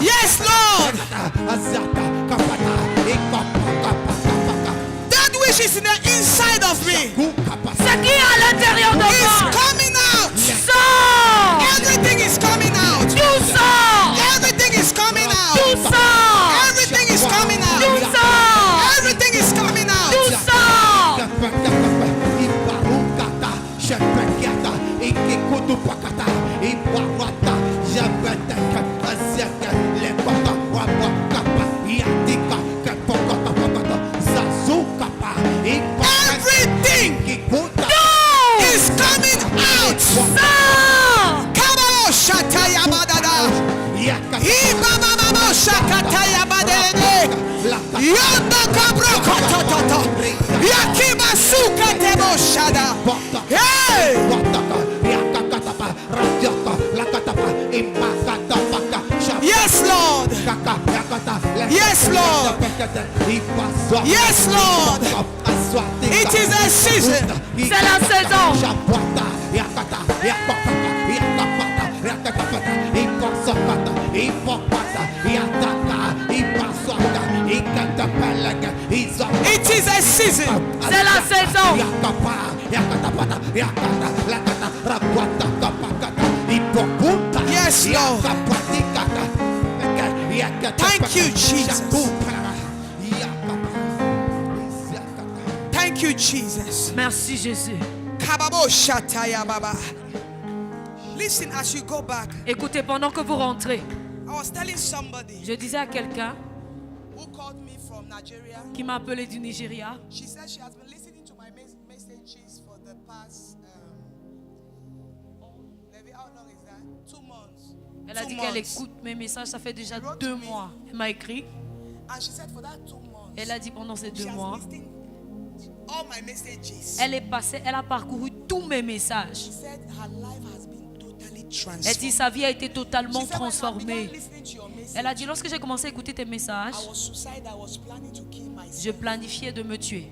Yes, Lord. That which is in the inside of me Ce qui est à l'intérieur de is moi. coming out. Sors. Everything is coming out. Tout sort. Everything is coming Tout out. sort. Everything is coming Tout out. sort. Everything is coming Tout out. sort. Everything is coming out. Sors. Kababo shataya badada. Ibababo shakataya badede. Yondo kabro kotototo. Yakiba sukatebo shada. Hey! Yes, Lord. Yes, Lord. Yes, Lord. It is a season. C'est la saison. It is a season. C'est la saison. Yes, Lord. Thank you, Jesus. Thank you, Jesus. Merci Jésus. Kababo shataya baba. Listen as you go back. Écoutez, pendant que vous rentrez, I was telling somebody je disais à quelqu'un who called me from Nigeria. qui m'a appelé du Nigeria. She said she has been listening to my messages for the past. How long is that? 2 months. Elle a dit qu'elle écoute mes messages, ça fait déjà 2 mois. Elle m'a écrit. And she said for that 2 months. Elle a dit pendant ces 2 mois, all my messages. elle a parcouru tous mes messages. She said her life has been totally transformed. Elle dit sa vie a été totalement She said, when I transformée. began listening to your message, Elle a dit lorsque j'ai commencé à écouter tes messages, I was suicidal. I was planning to kill myself. je planifiais de me tuer.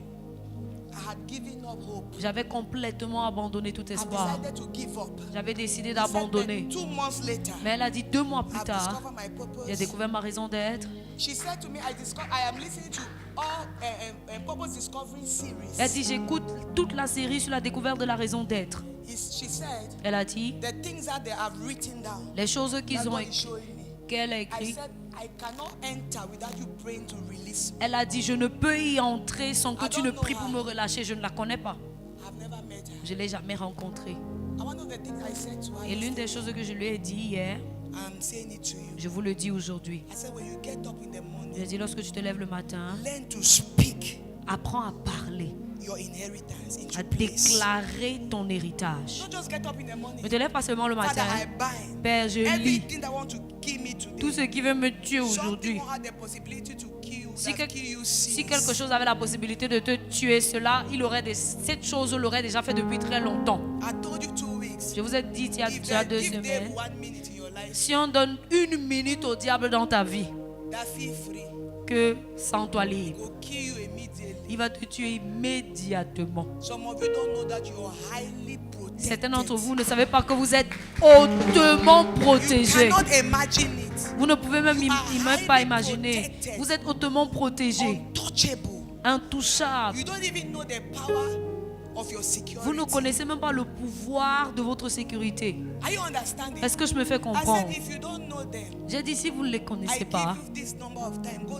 I had given up hope. J'avais complètement abandonné tout I espoir. decided to give up. J'avais décidé She said, d'abandonner. then 2 months later, Mais elle a dit 2 mois plus I've tard, discovered my purpose. j'ai découvert ma raison d'être. She said to me, I am listening to all Purpose Discovery series. Elle dit j'écoute toute la série sur la découverte de la raison d'être. She said, Elle a dit the things that they have written down, les choses that qu'ils ont God is showing me. qu'elle a I écrites. said, I cannot enter without you praying to release me. Elle a dit je ne peux y entrer sans que I tu ne don't know pries pour her. me relâcher. Je ne la connais pas. I've never met her. Je ne l'ai jamais rencontrée. And one of the things I said to her, Et l'une des choses que je lui ai dit hier, I'm saying it to you. je vous le dis aujourd'hui. I said, when you get up in the morning, J'ai dit lorsque tu te lèves le matin, learn to speak apprends à parler, your inheritance into à place. déclarer ton héritage. Don't just get up in the morning. Ne te lève pas seulement le Father, matin. I bind Père, je lis everything that want to kill me today. tout ce qui veut me tuer Something aujourd'hui. will have the possibility to kill, Si, that kill you si since. quelque chose avait la possibilité de te tuer, cette chose l'aurait déjà fait depuis très longtemps. I told you 2 weeks. Je vous ai dit il y a If déjà they 2 give them semaines, 1 minute in your life, si on donne 1 minute au diable dans ta vie, that feel free, que sans toi libre, will kill you immediately. il va te tuer immédiatement. Some of you don't know that you are highly protected. Certains d'entre vous ne savez pas que vous êtes hautement You protégés. cannot imagine it. Vous ne pouvez même, You are même pas highly imaginer. protected. Vous êtes hautement protégés, Untouchable. intouchables. You don't even know the power of your security. Vous ne connaissez même pas le pouvoir de votre sécurité. Are you understanding? Est-ce que je me fais I comprendre? said, if you don't know them, J'ai dit si vous ne les I connaissez give pas, you this number of time. Go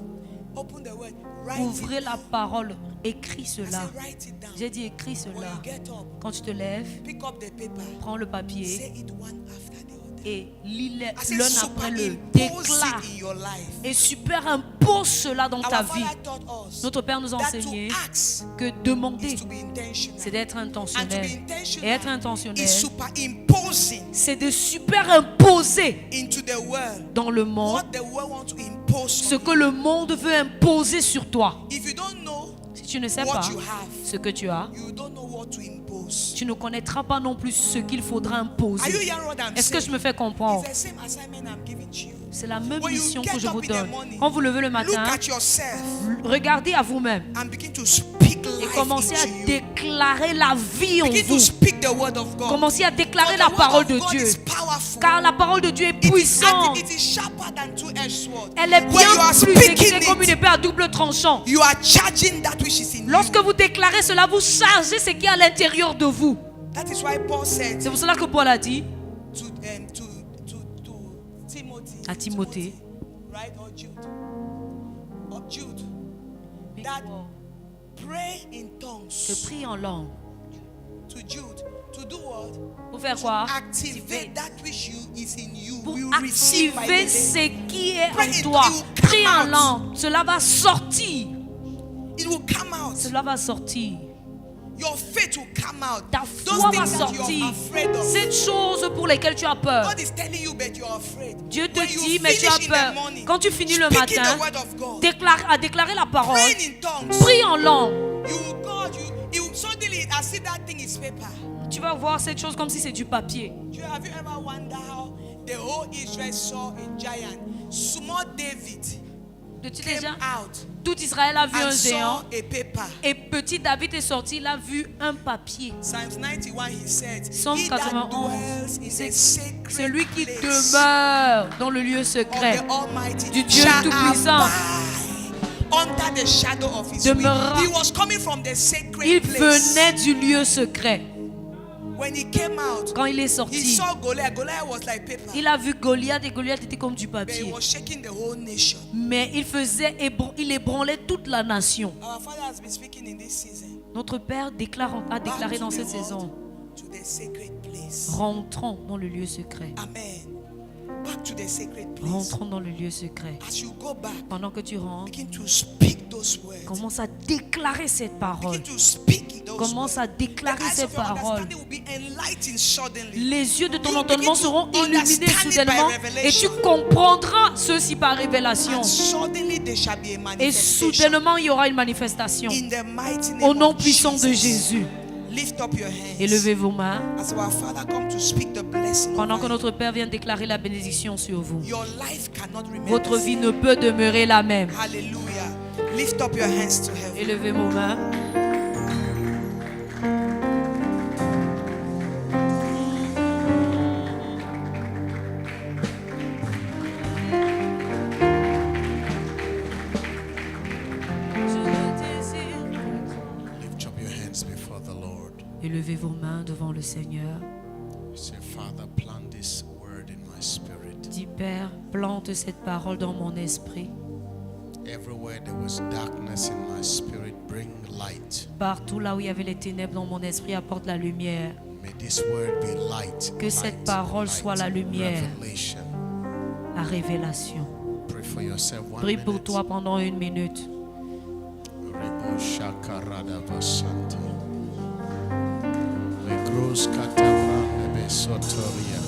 open the word. Write ouvrez it la down. parole, écris I cela. said, write it down. J'ai dit écris When cela. you get up, Quand tu te lèves, pick up the paper. prends le Say papier it one after the other. et lis-le I said, l'un après le. superimpose Déclare it in your life. et superimpose cela dans ta Our vie. Father taught us Notre Père nous a that enseigné to ask que is demander, to be intentional. c'est d'être And to intentionnel. be Et être intentional intentionnel, is superimposing c'est de superimposer into the world dans le monde what the world wants to impose ce on que le monde veut imposer sur toi. you. If you don't know Si tu ne sais what pas you have, ce que tu as, you don't know what to impose. tu ne connaîtras pas non plus ce qu'il faudra Are you imposer. hearing what I'm Est-ce que saying? je me fais comprendre? It's the same assignment I'm giving to you. C'est la même When you mission get que je up vous in the donne. morning, Quand vous levez le Look matin, at yourself regardez à vous-même and begin to speak et life commencez à into you. déclarer la vie en Begin to vous. speak the word of God. Commencez à déclarer For la the parole word de of God Dieu. is powerful. Car la parole de Dieu est It is puissante. active, it is sharper than two-edged sword. Elle est When bien you are plus speaking aiguisée comme une it, épée à double tranchant. you are charging that which is in Lorsque you. vous déclarez cela, vous chargez ce qui est à l'intérieur de vous. That is why Paul said C'est pour cela que Paul a dit to Timothy, à Timothée, right, or Jude, that pray in tongues. de prier en langue. To Jude, to do what? Pour faire quoi? Activate that which is in you. Pour will receive by activer the ce day. qui est Pray en it toi. will come Prie en out. langue. Cela va sortir. It will come out. Cela va sortir. Your faith will come out. Ta Those foi va things that you are sortir. afraid of. Cette chose pour lesquelles tu as peur. God is telling you, but you are afraid. Dieu te When you dit, mais tu as finish in peur. the morning, Quand tu finis le speaking matin, the word of God, à déclarer la parole. praying in tongues, Prie en langue. suddenly as if that thing is paper. Tu vas voir cette chose comme si c'est du papier. Have you ever wondered how the whole Israel saw a giant, small David, Peux-tu came déjà? out Tout Israël a vu and un saw géant. a paper. Et petit David est sorti, il a vu un papier. Psalms 91, he said, Psaume he that 91, dwells in the sacred celui qui place demeure dans le lieu of secret the Almighty du Dieu shall Tout-Puissant abide under the shadow of his demeurera. wing. He was coming from the sacred il place. venait du lieu secret. When he came out, Quand il est he sorti, saw Goliath. Goliath was like paper. il a vu Goliath et Goliath était comme du But he papier. was shaking the whole nation. Mais il ébranlait toute la nation. Our Father has been speaking in this season. Notre Père a déclaré dans cette saison, To the sacred place. rentrons dans le lieu secret. Amen. Back to the sacred place. Rentrons dans le lieu secret. As you go back, Pendant que tu rentres, begin to speak those words. commence à déclarer cette parole. Begin to speak those Commence à words. déclarer The eyes ces of your paroles. understanding will be enlightened suddenly. Les yeux de ton You entendement begin to seront illuminés understand it by soudainement et tu revelation. comprendras ceci par révélation. And suddenly there shall be a Et manifestation. soudainement, il y aura une manifestation. In the mighty name Au nom of puissant de Jesus. Jésus. Lift up your hands. Élevez vos mains. As our Father come to speak the blessing Pendant que over you. notre Père vient déclarer la bénédiction sur vous. Your life cannot remain Votre the vie same. ne peut demeurer la même. Hallelujah. Lift up your hands to heaven. Élevez vos mains. Lift up your hands before the Lord. Élevez vos mains devant le Seigneur. Say, Father, plant this word in my spirit. Dis Père, plante cette parole dans mon esprit. Everywhere there was darkness in my spirit, bring light. Partout là où il y avait les ténèbres dans mon esprit, apporte la lumière. May this word be light. Que cette parole soit la lumière. Revelation. La révélation. Pray for yourself. Prie pour toi pendant 1 minute. Rebo shakarada basante. Legros katabrande besotoria.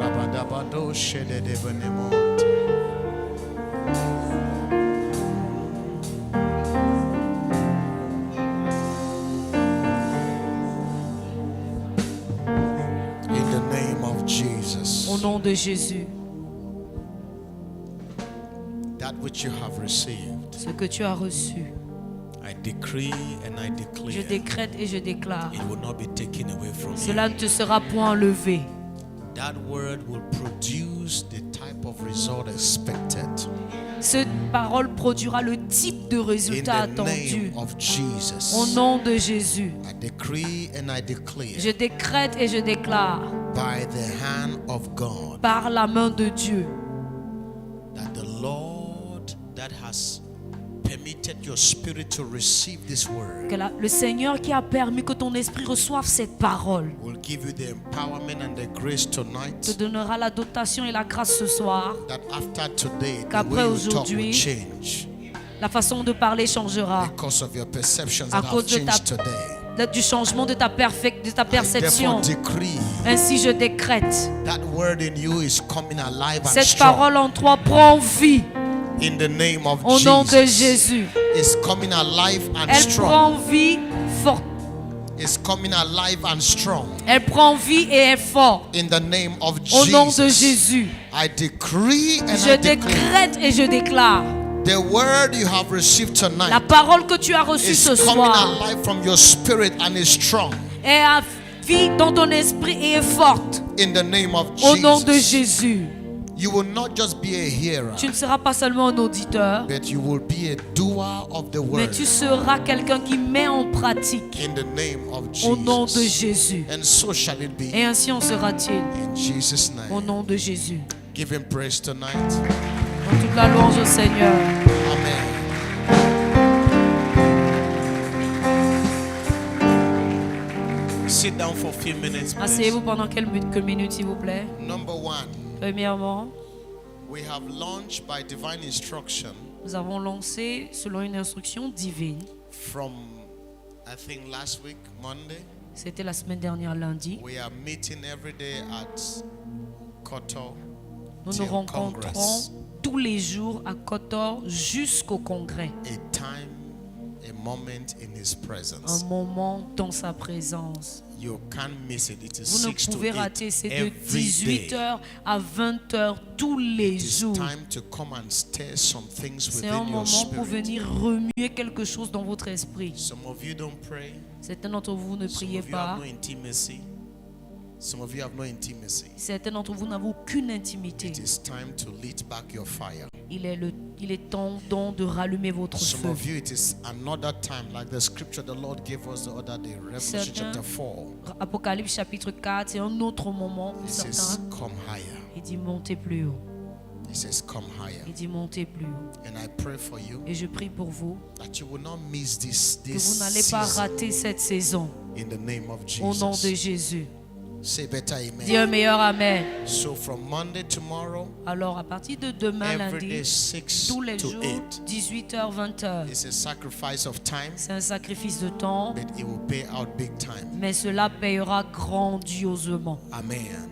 Rabadabado shede de benemonte. In the name of Jesus. Au nom de Jésus, That which you have received, ce que tu as reçu, I decree and I je declare, décrète et je déclare. it will not be taken away from you. Cela ne te sera point enlevé. That word will produce the type of result expected. Cette parole produira le type de In résultat the attendu. name of Jesus, Au nom de Jésus, I decree and I declare, je décrète et je déclare by the hand of God, par la main de Dieu that the Lord that has permitted your spirit to receive this word que le Seigneur qui a permis que ton esprit reçoive cette parole will give you the empowerment and the grace te tonight, donnera la dotation et la grâce ce soir. that after today, the Qu'après way you talk aujourd'hui, will change La façon de parler changera because of your perceptions à that have cause de changed today. du changement de ta I perception. therefore decree Ainsi je décrète. that word in you is coming alive and Cette strong. parole en toi prend vie In the name of au nom de Jesus, Jésus. is coming alive and Elle strong. prend vie forte. Is coming alive and strong. Elle prend vie et est forte. In the name of Au nom de Jesus, Jésus. I decree and Je I declare décrète et je déclare. the word you have received La tonight parole que tu as reçue is ce coming soir alive from your spirit and is strong. est à vie dans ton esprit et est forte. In the name of Au nom de Jesus, Jésus. you will not just be a hearer, Tu ne seras pas seulement un auditeur, but you will be a doer of the mais word. tu seras quelqu'un qui met en pratique. In the name of Au nom de Jesus, Jésus. and so shall it be. Et ainsi en sera-t-il. In Jesus' Au name, nom de Jésus. give him praise tonight. Dans toute la louange au Seigneur. Amen. Sit down for a few minutes, please. Asseyez-vous pendant quelques minutes, s'il vous plaît. Number one, Premièrement, we have launched by divine instruction nous avons lancé, selon une instruction divine, from, I think, last week, Monday. c'était la semaine dernière lundi, We are meeting every day at Kotor nous till nous rencontrons Congress. tous les jours à Kotor jusqu'au congrès. A time, a moment in His Un presence. moment dans sa présence. You can't miss it. It is Vous ne 6 to pouvez 8 rater, c'est de every 18h day. à 20h tous les It is jours. time to come and stir some things C'est un within your moment pour spirit. venir remuer quelque chose dans votre esprit. Some of you don't pray. Certains d'entre vous ne Some priez of you have pas. no intimacy. Some of you have no intimacy. Certains d'entre vous n'avez aucune intimité. It is time to lit back your fire. Il est temps donc de rallumer votre Some feu. of you, it is another time, like the scripture the Lord gave us the other day, Revelation Certains- chapter 4. Apocalypse chapitre 4, c'est un autre moment pour It says, certains. come higher. Il dit montez plus haut. He says, come higher. Il dit montez plus haut. And I pray for you Et je prie pour vous that you will not miss this que vous n'allez pas season rater cette saison in the name of au nom de Jesus. Jésus. Say better Dis un amen. meilleur amen. So from Monday tomorrow, Alors à partir de demain every day lundi, 6 tous les to jours, 8. 18h, 20h, It's a sacrifice of time, c'est un sacrifice de temps, but it will pay out big time. mais cela payera grandiosement. Amen.